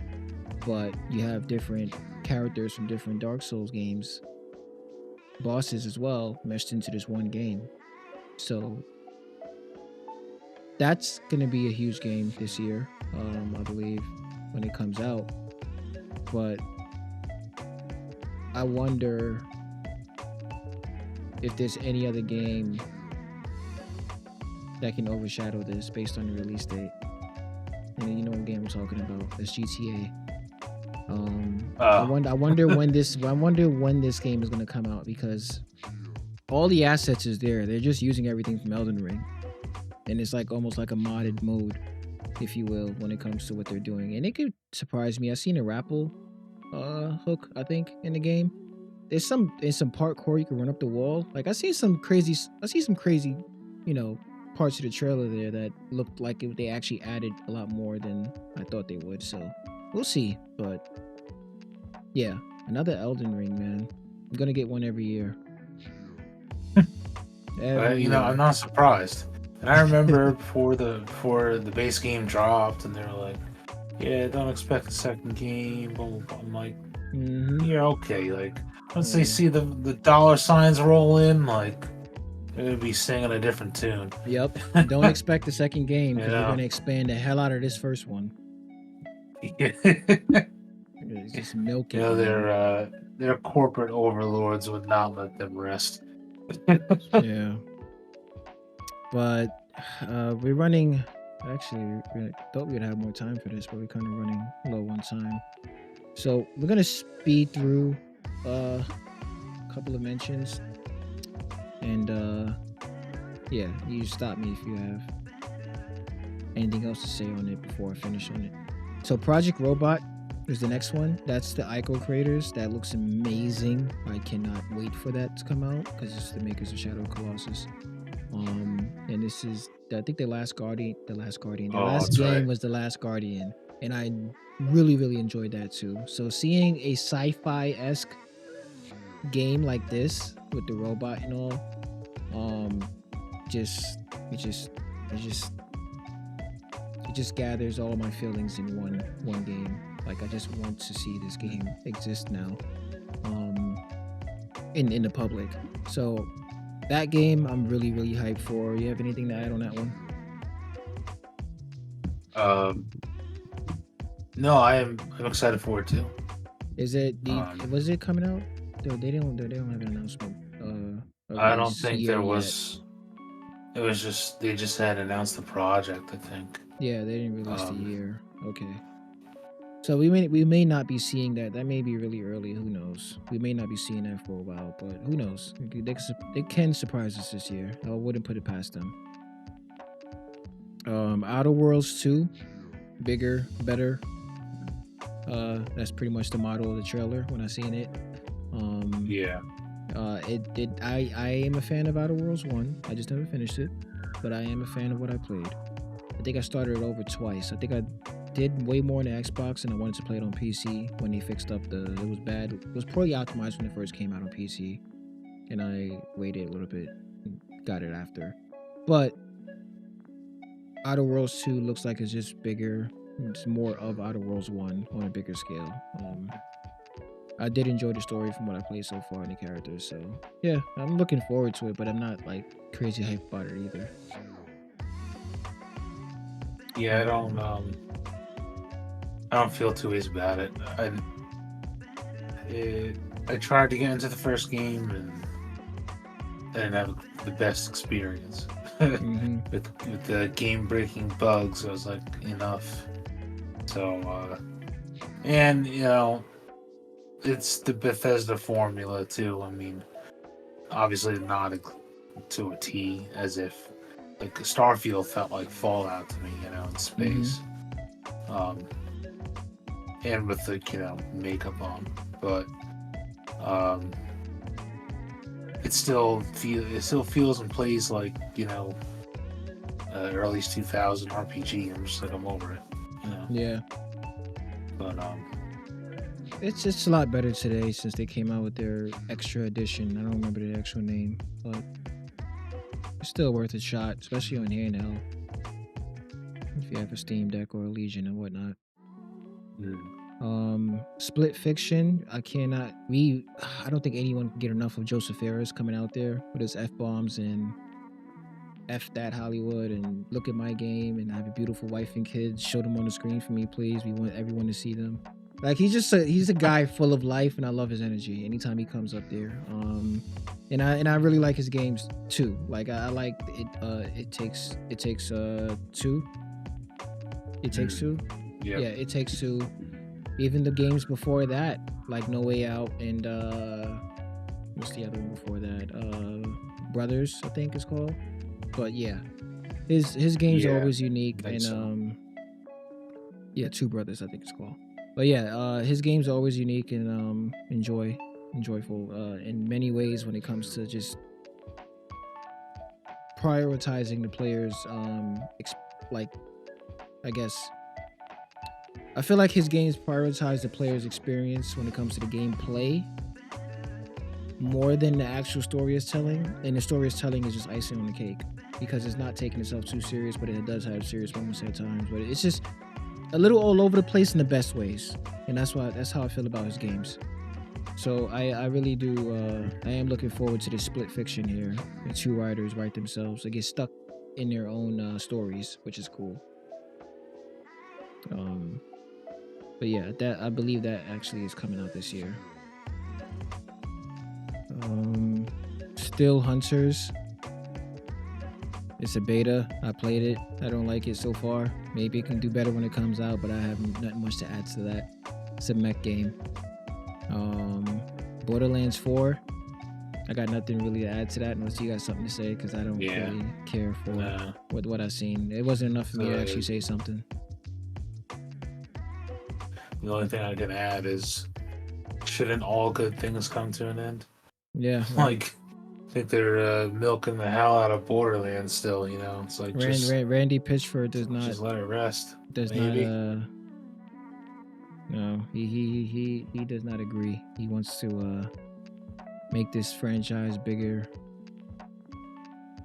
A: But you have different characters from different Dark Souls games, bosses as well, meshed into this one game. So that's gonna be a huge game this year, I believe, when it comes out. But I wonder if there's any other game that can overshadow this based on the release date. And you know what game I'm talking about? It's GTA.
B: Oh,
A: I wonder when this game is gonna come out because all the assets is there. They're just using everything from Elden Ring, and it's like almost like a modded mode, if you will, when it comes to what they're doing. And it could surprise me. I seen a Rapple hook, I think, in the game. there's some parkour you can run up the wall. Like I see some crazy, you know, parts of the trailer there that looked like they actually added a lot more than I thought they would. So we'll see. But yeah, another Elden Ring, man. I'm gonna get one every year. Every
B: You know, I'm
A: year.
B: not surprised. And I remember before the base game dropped, and they were like, "Yeah, don't expect a second game." Blah, blah, blah. I'm like,
A: Mm-hmm.
B: "Yeah, okay." Like once they
A: Yeah.
B: see the dollar signs roll in, like they're gonna be singing a different tune.
A: Yep. Don't expect the second game
B: You
A: because they're
B: know.
A: gonna expand the hell out of this first one.
B: you
A: It's just milk it,
B: know,
A: man.
B: their corporate overlords would not let them rest.
A: Yeah. But we're running. Actually, we thought we'd have more time for this, but we're kind of running low on time. So we're gonna speed through a couple of mentions, and yeah, you stop me if you have anything else to say on it before I finish on it. So Project Robot is the next one. That's the Ico creators. That looks amazing. I cannot wait for that to come out because it's the makers of Shadow Colossus. And this is I think the last Guardian. The
B: Oh,
A: last
B: that's
A: game
B: right.
A: was the Last Guardian, and I really enjoyed that too. So seeing a sci-fi esque game like this with the robot and all, um, just it just it just it just gathers all my feelings in one game. Like I just want to see this game exist now, um, in the public. So that game I'm really hyped for. You have anything to add on that one?
B: Um, no, I'm excited for it too.
A: Is it the
B: Um,
A: was it coming out? They don't have an announcement a
B: I don't
A: release
B: think
A: year
B: there
A: yet.
B: was. It was just they just had announced the project. I think.
A: Yeah, they didn't release the
B: Um,
A: year. Okay. So we may not be seeing that. That may be really early. Who knows? We may not be seeing that for a while, but who knows? They can surprise us this year. I wouldn't put it past them. Outer Worlds 2, bigger, better. That's pretty much the model of the trailer when I seen it. Um,
B: yeah.
A: I am a fan of Outer Worlds 1. I just never finished it, but I am a fan of what I played. I think I started it over twice. I think I did way more on the Xbox, and I wanted to play it on PC when they fixed up the. It was bad. It was poorly optimized when it first came out on PC, and I waited a little bit and got it after. But Outer Worlds 2 looks like it's just bigger. It's more of Outer Worlds 1 on a bigger scale. I did enjoy the story from what I played so far and the characters, so yeah, I'm looking forward to it, but I'm not like crazy hyped about it either.
B: Yeah. I don't feel two ways about it. I tried to get into the first game and I didn't have the best experience
A: Mm-hmm.
B: with the game breaking bugs. I was like, enough. So, and you know, it's the Bethesda formula too. I mean, obviously not to a T, as if like Starfield felt like Fallout to me, you know, in
A: Mm-hmm.
B: space, um, and with the makeup on, but um, it still feels and plays like early 2000 RPG. I'm just like I'm over it, you know.
A: Yeah,
B: But
A: it's a lot better today since they came out with their extra edition. I don't remember the actual name, but it's still worth a shot, especially on handheld if you have a Steam Deck or a Legion and whatnot.
B: mm,
A: Split Fiction. I don't think anyone can get enough of Joseph Ferris coming out there with his F bombs and F that Hollywood and look at my game and I have a beautiful wife and kids. Show them on the screen for me, please. We want everyone to see them. Like he's a guy full of life and I love his energy anytime he comes up there. And I really like his games too. Like I like it. It takes two. It takes
B: mm,
A: two.
B: yep,
A: Yeah, it takes two. Even the games before that, like No Way Out and what's the other one before that? Brothers, I think it's called. But yeah, his games are
B: yeah,
A: always unique
B: I think
A: and
B: so.
A: yeah, Two Brothers, I think it's called. But yeah, his games are always unique and enjoy. enjoyable in many ways when it comes to just prioritizing the players. Like I guess I feel like his games prioritize the player's experience when it comes to the gameplay more than the actual story is telling. And the story is telling is just icing on the cake because it's not taking itself too serious, but it does have serious moments at times. But it's just a little all over the place in the best ways, and that's how I feel about his games. So I really do. I am looking forward to this split fiction here. The two writers write themselves. They get stuck in their own stories, which is cool. But yeah, that I believe that actually is coming out this year. Still Hunters. It's a beta. I played it. I don't like it so far. Maybe it can do better when it comes out, but I have nothing much to add to that. It's a mech game. Borderlands 4. I got nothing really to add to that unless you got something to say, because I don't really care for what I've seen. It wasn't enough for me to actually say something.
B: The only thing I can add is, shouldn't all good things come to an end?
A: Yeah. Right.
B: Like, I think they're milking the hell out of Borderlands still, you know? It's like
A: Randy Pitchford does not...
B: Just let it rest.
A: Does
B: maybe.
A: not... No, he does not agree. He wants to make this franchise bigger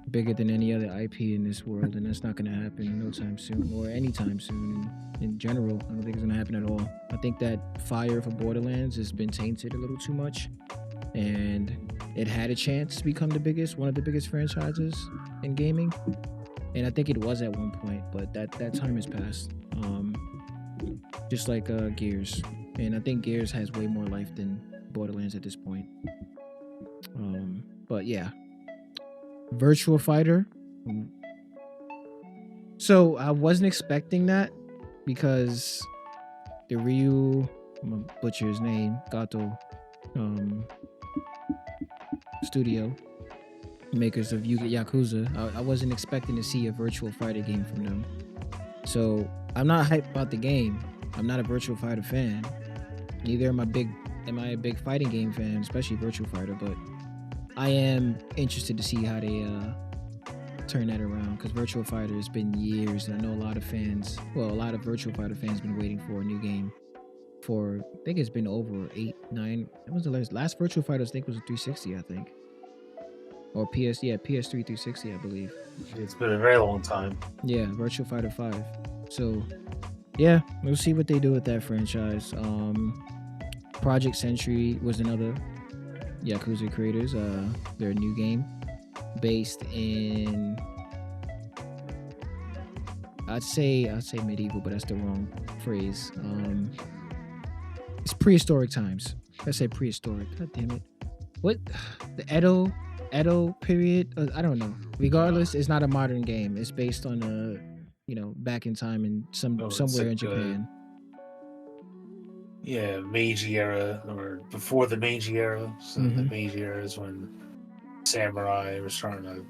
A: than any other IP in this world, and that's not going to happen no time soon, or anytime soon. In general, I don't think it's going to happen at all. I think that fire for Borderlands has been tainted a little too much, and it had a chance to become one of the biggest franchises in gaming, and I think it was at one point, but that time has passed. Just like Gears, and I think Gears has way more life than Borderlands at this point. But yeah, Virtual Fighter. So I wasn't expecting that because the Ryu, I'm gonna butcher his name, Gato studio, makers of Yakuza. I wasn't expecting to see a Virtual Fighter game from them. So I'm not hyped about the game. I'm not a Virtual Fighter fan. Neither am I a big fighting game fan, especially Virtual Fighter, but I am interested to see how they turn that around, because Virtual Fighter has been years, and I know a lot of Virtual Fighter fans been waiting for a new game for, I think it's been over 8, 9. When was the last Virtual Fighter? I think was a 360, I think. Or PS3 360, I believe.
B: It's been a very long time.
A: Yeah, Virtual Fighter 5. So yeah, we'll see what they do with that franchise. Project Sentry was another Yakuza creators. Their new game based in, I'd say medieval, but that's the wrong phrase. It's prehistoric times. Let's say prehistoric. God damn it. What? The Edo period? I don't know. Regardless, it's not a modern game. It's based on back in time in somewhere in Japan.
B: Meiji era, or before the Meiji era. So the Meiji era is when samurai were starting to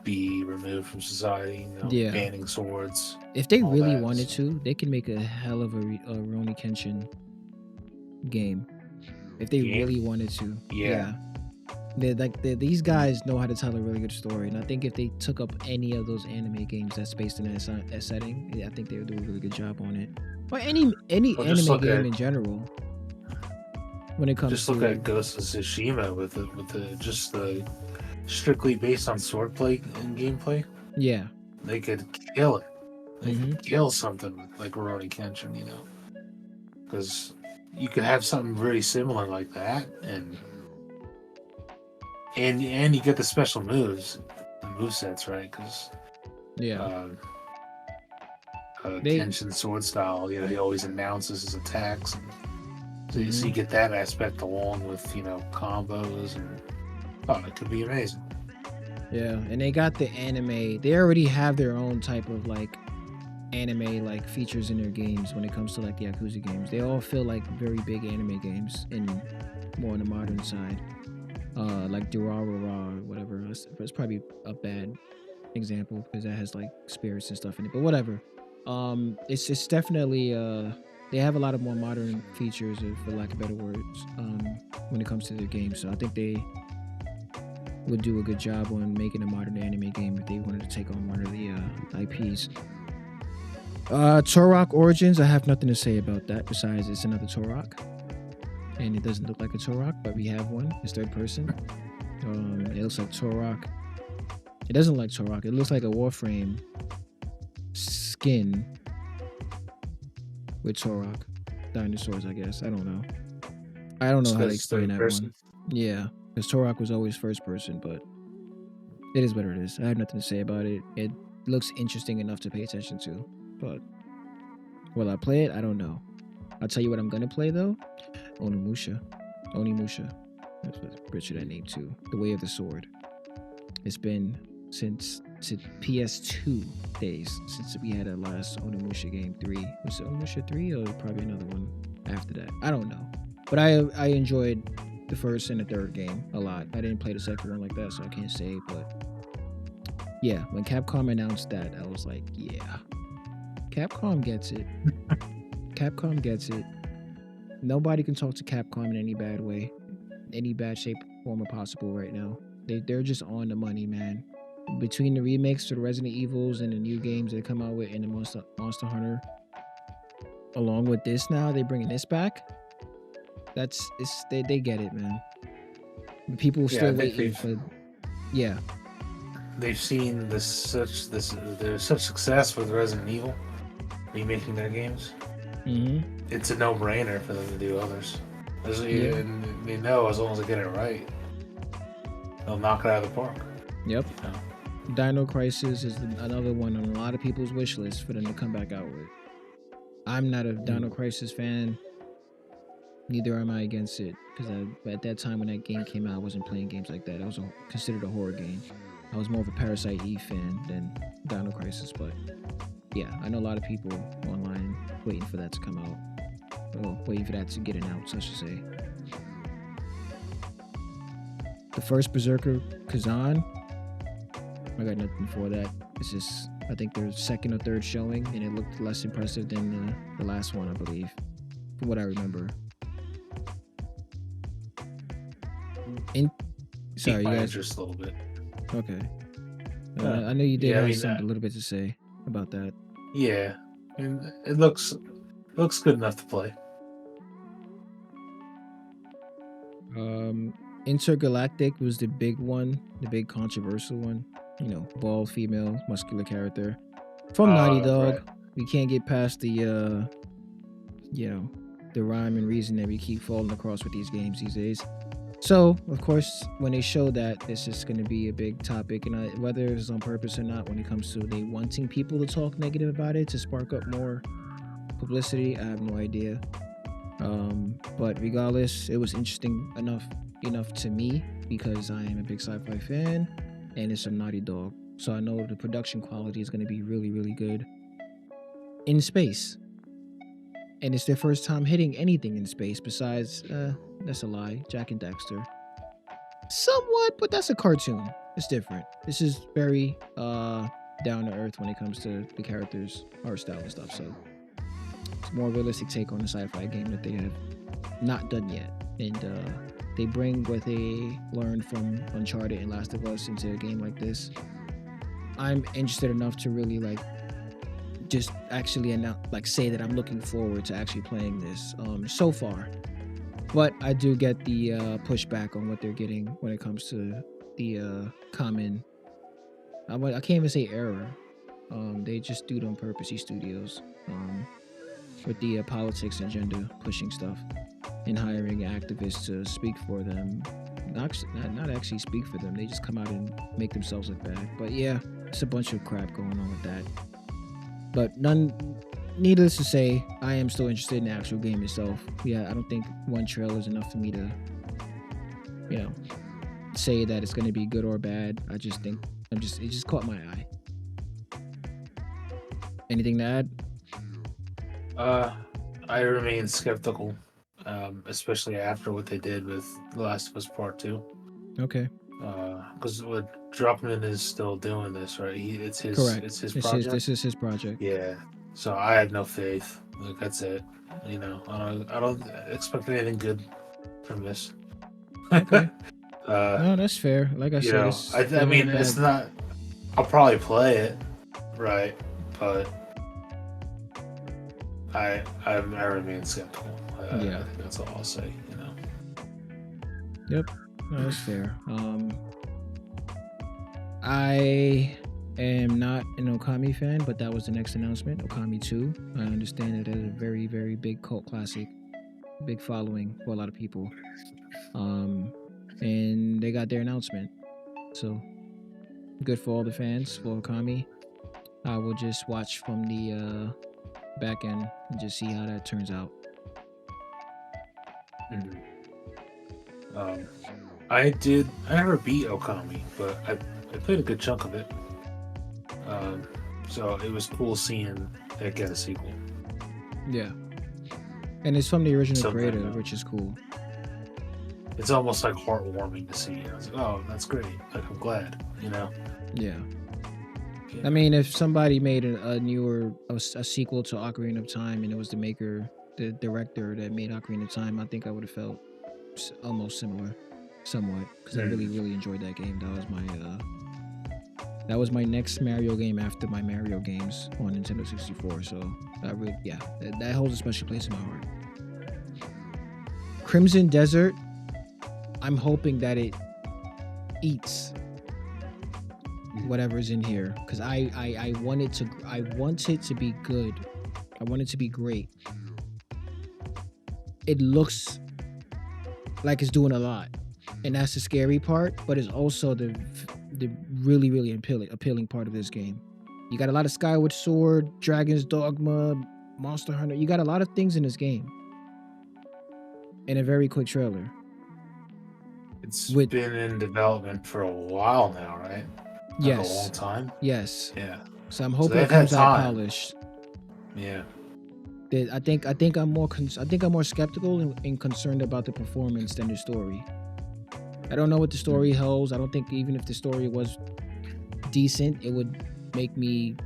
B: be removed from society, banning swords.
A: If they really wanted to, they can make a hell of a Rurouni Kenshin game. If they really wanted to. Yeah. These guys know how to tell a really good story, and I think if they took up any of those anime games that's based in that setting, I think they would do a really good job on it. Or any anime game in general. When it comes to
B: look at Ghost of Tsushima with the strictly based on swordplay and gameplay.
A: Yeah,
B: they could kill it. They could kill something like Rurouni Kenshin, because you could have something very similar like that, and you get the special moves, the movesets, right? Because Kenshin sword style, he always announces his attacks, and so you get that aspect along with combos, and it could be amazing.
A: Yeah, and they got the anime. They already have their own type of anime features in their games when it comes to the Yakuza games. They all feel like very big anime games, and more on the modern side. Like Durarara or whatever. It's probably a bad example because that has spirits and stuff in it. But whatever. It's definitely they have a lot of more modern features, for lack of better words. when it comes to their game. So I think they would do a good job on making a modern anime game if they wanted to take on one of the IPs. Turok Origins, I have nothing to say about that besides it's another Turok. And it doesn't look like a Turok, but we have one. It's third person. It looks like Turok. It doesn't look like Turok. It looks like a Warframe skin with Turok. Dinosaurs, I guess. I don't know. I don't know how to explain that one. Yeah, because Turok was always first person, but it is what it is. I have nothing to say about it. It looks interesting enough to pay attention to, but will I play it? I don't know. I'll tell you what I'm gonna play though. Onimusha. That's what Richard that name too. The Way of the Sword. It's been since PS2 days since we had our last Onimusha game 3. Was it Onimusha 3 or probably another one after that? I don't know. But I enjoyed the first and the third game a lot. I didn't play the second one like that, so I can't say. But yeah, when Capcom announced that, I was like, yeah, Capcom gets it. Capcom gets it. Nobody can talk to Capcom in any bad way, any bad shape, form, or possible right now. They're just on the money, man. Between the remakes to the Resident Evils and the new games they come out with and the Monster Hunter, along with this now, they bringing this back. They get it, man. People still waiting for. Yeah.
B: They've seen there's such success with Resident Evil remaking their games.
A: Mm-hmm.
B: It's a no-brainer for them to do others. And they know as long as they get it right, they'll knock it out of the park.
A: Yep. You know? Dino Crisis is another one on a lot of people's wish list for them to come back out with. I'm not a Dino Crisis fan. Neither am I against it, because at that time when that game came out, I wasn't playing games like that. I was considered a horror game. I was more of a Parasite Eve fan than Dino Crisis, but yeah, I know a lot of people online waiting for that to come out. Well, waiting for that to get announced, I should say. The first Berserker, Kazan, I got nothing for that. It's just, I think their second or third showing, and it looked less impressive than the last one, I believe, from what I remember. Sorry, you guys.
B: Just a little bit.
A: Okay. I know you did have something a little bit to say about that.
B: Yeah, and it looks good enough to play.
A: Intergalactic was the big one, the big controversial one. You know, bald female, muscular character from Naughty Dog. Right. We can't get past the the rhyme and reason that we keep falling across with these games these days. So, of course, when they show that, this is going to be a big topic, and whether it's on purpose or not, when it comes to they wanting people to talk negative about it to spark up more publicity, I have no idea. But regardless, it was interesting enough to me because I am a big sci-fi fan, and it's a Naughty Dog, so I know the production quality is going to be really, really good in space. And it's their first time hitting anything in space besides, that's a lie, Jak and Daxter. Somewhat, but that's a cartoon. It's different. This is very down to earth when it comes to the characters' art style and stuff. So it's a more realistic take on the sci-fi game that they have not done yet. And they bring what they learned from Uncharted and Last of Us into a game like this. I'm interested enough to really just actually say that I'm looking forward to actually playing this so far. But I do get the pushback on what they're getting when it comes to the common, I can't even say error. They just do it on purpose, these studios, with the politics and agenda pushing stuff and hiring activists to speak for them. Not actually speak for them. They just come out and make themselves look bad. But yeah, it's a bunch of crap going on with that. But needless to say, I am still interested in the actual game itself. Yeah, I don't think one trailer is enough for me to, say that it's going to be good or bad. I just think it just caught my eye. Anything to add?
B: I remain skeptical, especially after what they did with The Last of Us Part 2.
A: Okay.
B: Because what Druckmann is still doing this, right? It's his project.
A: This is his project.
B: Yeah. So I had no faith. Like, that's it. I don't expect anything good from this.
A: Okay.
B: uh,
A: No, that's fair. Like I said,
B: I
A: they got a
B: mean, it's
A: bad.
B: not. I'll probably play it, right? But I remain skeptical. I
A: Yeah.
B: think that's all I'll say.
A: Yep. No, that's fair. I am not an Okami fan, but that was the next announcement, Okami 2. I understand that it's a very, very big cult classic, big following for a lot of people. Um, and they got their announcement. So good for all the fans for Okami. I will just watch from the back end and just see how that turns out.
B: Mhm. Um, I did. I never beat Okami, but I played a good chunk of it. Um, so it was cool seeing it get a sequel.
A: Yeah. And it's from the original
B: Something.
A: creator, which is cool.
B: It's almost like heartwarming to see. I was like, oh, that's great. Like, I'm glad.
A: Yeah.
B: Yeah.
A: I mean, if somebody made a newer a sequel to Ocarina of Time and it was the maker, the director that made Ocarina of Time, I think I would have felt almost similar, somewhat, because I really
B: Mm.
A: really enjoyed that game. That was my next Mario game after my Mario games on Nintendo 64. So that holds a special place in my heart. Crimson Desert. I'm hoping that it eats whatever's in here because I want it to be good. I want it to be great. It looks like it's doing a lot, and that's the scary part. But it's also the really really appealing part of this game. You got a lot of Skyward Sword, Dragon's Dogma, Monster Hunter. You got a lot of things in this game in a very quick trailer.
B: It's
A: With
B: been in development for a while now, right? Like a long
A: yes,
B: time.
A: yes.
B: Yeah.
A: So I'm
B: So
A: hoping it
B: they've had
A: comes out
B: time.
A: polished.
B: Yeah.
A: I think I'm more skeptical and concerned about the performance than the story. I don't know what the story
B: Mm.
A: holds. I don't think even if the story was decent, it would make me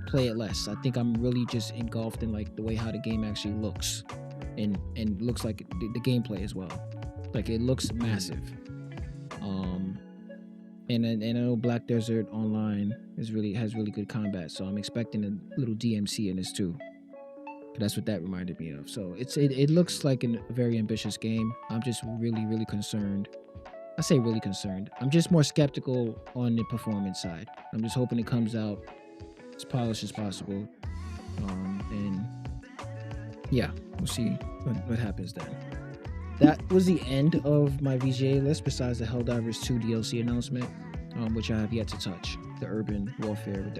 A: play it less. I think I'm really just engulfed in like the way how the game actually looks, and looks like the gameplay as well. Like it looks
B: Mm.
A: massive. Um, and I know Black Desert Online has really good combat, so I'm expecting a little DMC in this too. That's what that reminded me of. So it looks like a very ambitious game. I'm just really really concerned. I say really concerned. I'm just more skeptical on the performance side. I'm just hoping it comes out as polished as possible. And yeah, we'll see what happens then. That was the end of my VGA list. Besides the Helldivers 2 DLC announcement, which I have yet to touch. The urban warfare with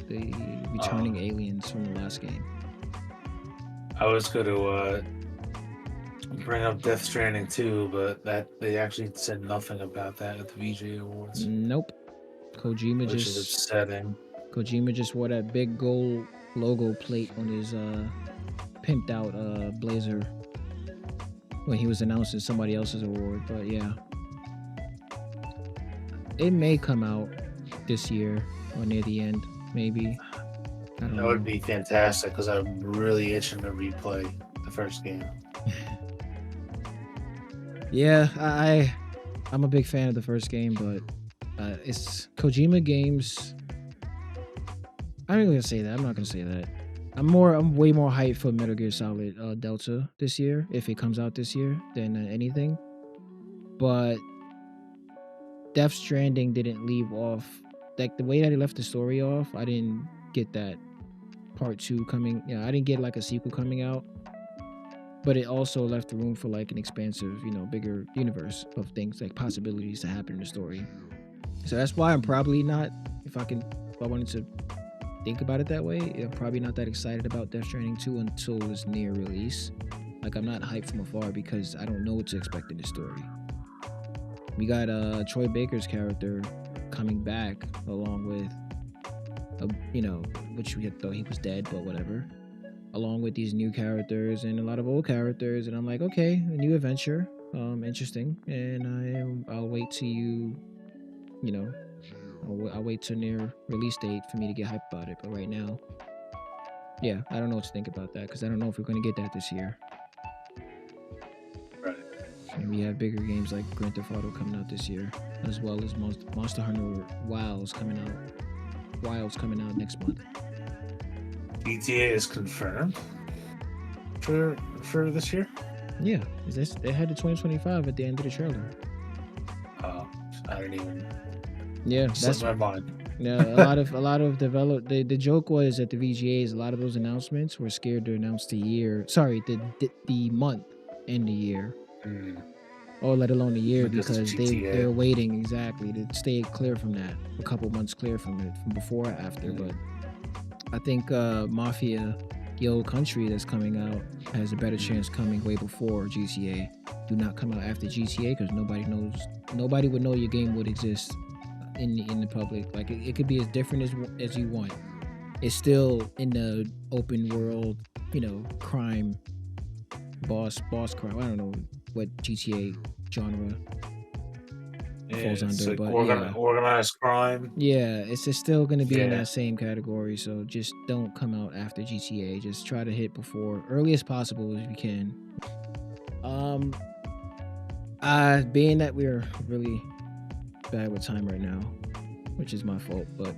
A: the returning aliens from the last game.
B: I was going to bring up Death Stranding too, but that they actually said nothing about that at the VJ Awards,
A: Nope. Kojima
B: which is
A: just
B: upsetting.
A: Kojima just wore that big gold logo plate on his pimped out blazer when he was announcing somebody else's award. But yeah, it may come out this year or near the end, maybe. I don't
B: That would
A: know.
B: be fantastic because I'm really itching to replay the first game.
A: Yeah, I'm a big fan of the first game, but it's Kojima games. I'm not gonna say that. I'm not gonna say that. I'm way more hyped for Metal Gear Solid Delta this year if it comes out this year than anything. But Death Stranding didn't leave off like the way that he left the story off. I didn't get that part two coming. Yeah, I didn't get like a sequel coming out. But it also left room for like an expansive, bigger universe of things like possibilities to happen in the story. So that's why I'm probably not, if I wanted to think about it that way, I'm probably not that excited about Death Stranding 2 until it's near release. Like I'm not hyped from afar because I don't know what to expect in the story. We got Troy Baker's character coming back along with, which we had thought he was dead, but whatever. Along with these new characters and a lot of old characters, and I'm like, okay, a new adventure, interesting, and I'll wait till you know, I'll wait till near release date for me to get hyped about it. But right now, yeah, I don't know what to think about that because I don't know if we're gonna get that this year.
B: Right.
A: And we have bigger games like Grand Theft Auto coming out this year, as well as Monster Hunter Wilds coming out next month.
B: GTA is confirmed for this year.
A: Yeah, they had the 2025 at the end of the trailer.
B: Oh, I didn't even.
A: Yeah,
B: That's my mind.
A: Yeah, a lot of develop. The joke was at the VGAs, a lot of those announcements were scared to announce the month and the year, or let alone the year, because they're waiting exactly to stay clear from that, a couple months clear from it, from before or after. But I think Mafia, the old country that's coming out, has a better chance coming way before GTA. Do not come out after GTA, because nobody would know your game would exist in the public. Like it could be as different as you want. It's still in the open world, crime, boss crime. I don't know what GTA genre falls under,
B: like
A: but
B: organized crime.
A: Yeah, it's just still going to be in that same category. So just don't come out after GTA. Just try to hit before, early as possible if you can. Being that we're really bad with time right now, which is my fault, but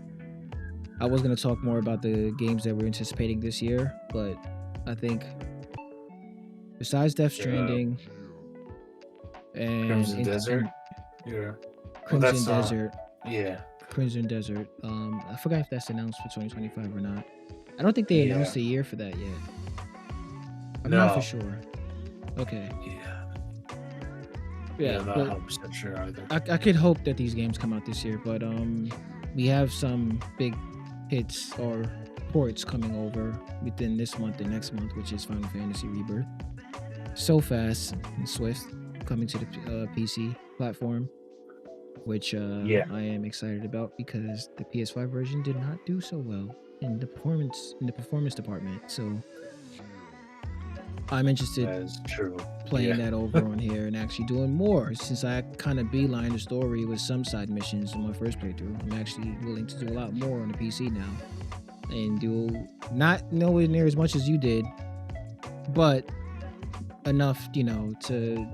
A: I was going to talk more about the games that we're anticipating this year, but I think besides Death Stranding and
B: Crimson Desert,
A: Crimson Desert,
B: yeah,
A: Crimson Desert. I forgot if that's announced for 2025 or not. I don't think they announced a year for that yet. I'm not for sure. Okay. Yeah,
B: I'm not 100% sure either.
A: I could hope that these games come out this year, but we have some big hits or ports coming over within this month and next month, which is Final Fantasy Rebirth. So fast and swift, coming to the PC platform, which I am excited about, because the PS5 version did not do so well in the performance department. So I'm interested playing that over on here and actually doing more, since I kind of beeline the story with some side missions in my first playthrough. I'm actually willing to do a lot more on the PC now and do not nowhere near as much as you did, but enough, to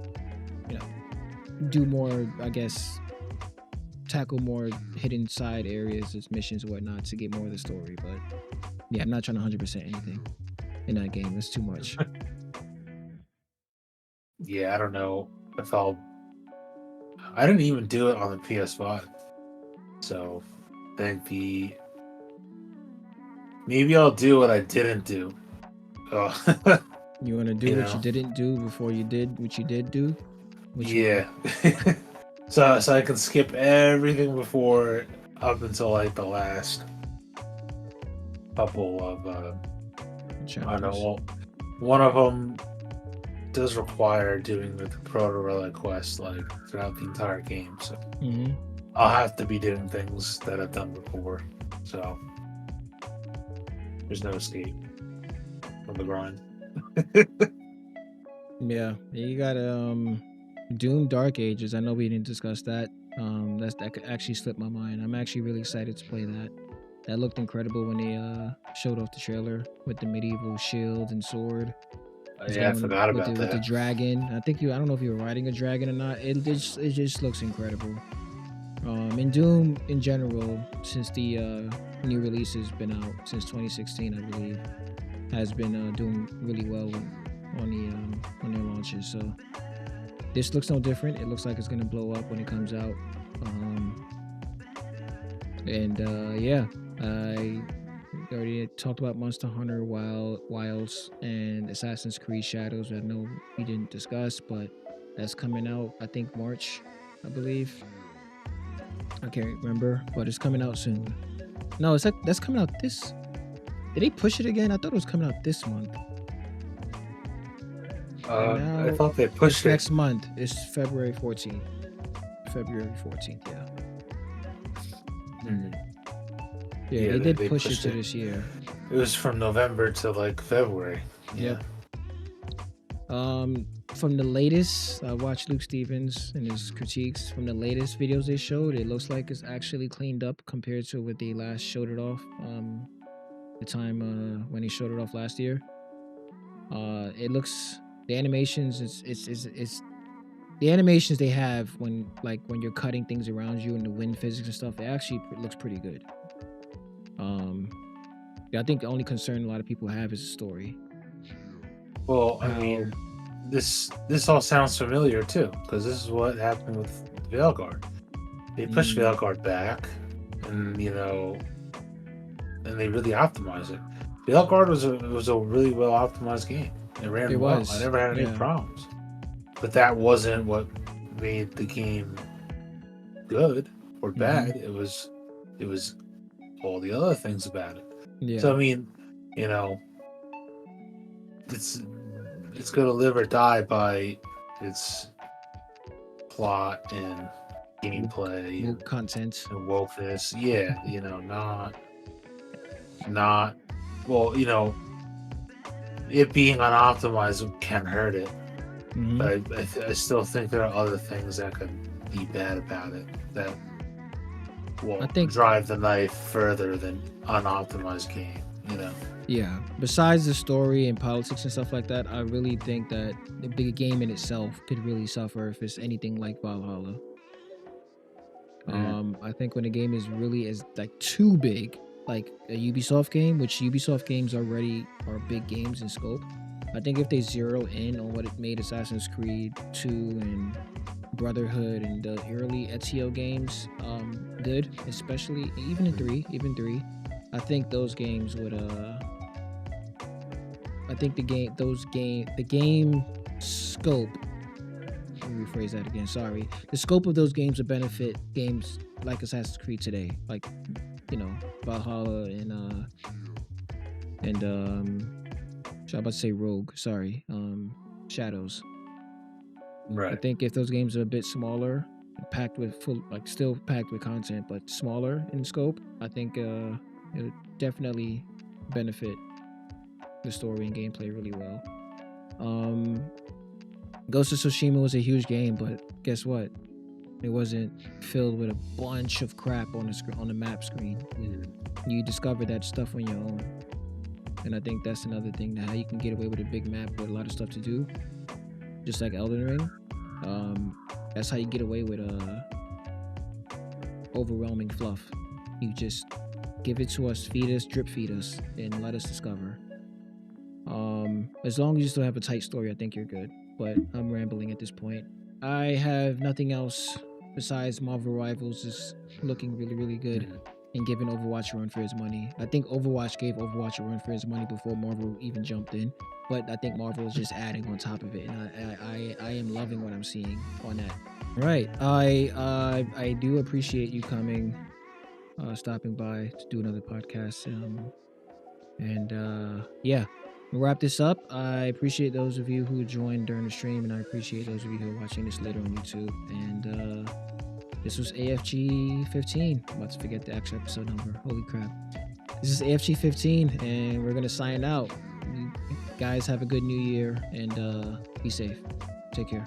A: do more, I guess, tackle more hidden side areas as missions and whatnot to get more of the story. But yeah, I'm not trying to 100% anything in that game. It's too much.
B: Yeah, I don't know if I didn't even do it on the PS5, so maybe I'll do what I didn't do. Oh.
A: You want to do what you didn't do before you did what you did do?
B: So I can skip everything before, up until like the last couple of I don't know. Well, one of them does require doing the proto relic quest like throughout the entire game, so I'll have to be doing things that I've done before. So there's no escape from the grind.
A: Yeah, you got Doom Dark Ages. I know we didn't discuss that. That could actually slip my mind. I'm actually really excited to play that. That looked incredible when they showed off the trailer with the medieval shield and sword.
B: Yeah, I forgot about that.
A: With the dragon. I don't know if you were riding a dragon or not. It just looks incredible. And Doom in general, since the new release has been out since 2016, I believe, has been doing really well on their launches. So this looks no different. It looks like it's gonna blow up when it comes out. I already talked about Monster Hunter Wilds and Assassin's Creed Shadows. I know we didn't discuss, but that's coming out, I think March, I believe. I can't remember, but it's coming out soon. No, that's coming out this. Did they push it again? I thought it was coming out this month.
B: I thought they pushed it
A: next month. It's February 14th. Yeah. Yeah, they did push it to this year.
B: It was from November to like February.
A: Yep. From the latest, I watched Luke Stevens and his critiques. From the latest videos they showed, it looks like it's actually cleaned up compared to when they last showed it off. The time when he showed it off last year. It looks, the animations, it's the animations they have when you're cutting things around you and the wind physics and stuff, it actually looks pretty good. Yeah, I think the only concern a lot of people have is the story.
B: Well, I
A: How
B: mean, this all sounds familiar too, because this is what happened with Veilguard. They pushed
A: mm,
B: Veilguard back, and and they really optimized it. Veilguard was a really well optimized game. It
A: it
B: ran well. I
A: was,
B: never had any
A: yeah,
B: problems. But that wasn't what made the game good or
A: hmm
B: bad. It was all the other things about it. So
A: yeah,
B: I mean, you know, it's it's gonna live or die by its plot and
A: woke,
B: gameplay
A: woke content.
B: and wokeness. Yeah, not well, it being unoptimized can hurt it,
A: hmm
B: but I still think there are other things that could be bad about it that
A: I
B: will
A: think,
B: drive the knife further than unoptimized game.
A: yeah. Besides the story and politics and stuff like that, I really think that the big game in itself could really suffer if it's anything like Valhalla.
B: Mm.
A: I think when a game is really is like too big, like a Ubisoft game, which Ubisoft games already are big games in scope. I think if they zero in on what it made Assassin's Creed 2 and Brotherhood and the early Ezio games good, especially even 3, I think those games would I think the game scope, let me rephrase that again. Sorry. The scope of those games would benefit games like Assassin's Creed today, like Valhalla and I was about to say Rogue. Sorry, Shadows. I
B: Right.
A: think if those games are a bit smaller, packed with full, like still packed with content, but smaller in scope, I think it would definitely benefit the story and gameplay really well. Um, Ghost of Tsushima was a huge game, but guess what? It wasn't filled with a bunch of crap on the map screen.
B: Mm.
A: You discover that stuff on your own, and I think that's another thing, how you can get away with a big map with a lot of stuff to do, just like Elden Ring. That's how you get away with overwhelming fluff. You just give it to us, feed us, drip feed us, and let us discover. As long as you still have a tight story, I think you're good. But I'm rambling at this point. I have nothing else besides Marvel Rivals is looking really, really good
B: Mm.
A: and giving Overwatch a run for his money. I think Overwatch gave Overwatch a run for his money before Marvel even jumped in. But I think Marvel is just adding on top of it, and I am loving what I'm seeing on that. Right. I do appreciate you coming, stopping by to do another podcast. And yeah, we'll wrap this up. I appreciate those of you who joined during the stream, and I appreciate those of you who are watching this later on YouTube. And this was AFG 15. I'm about to forget the actual episode number. Holy crap. This is AFG 15, and we're gonna sign out. You guys have a good new year, and be safe. Take care.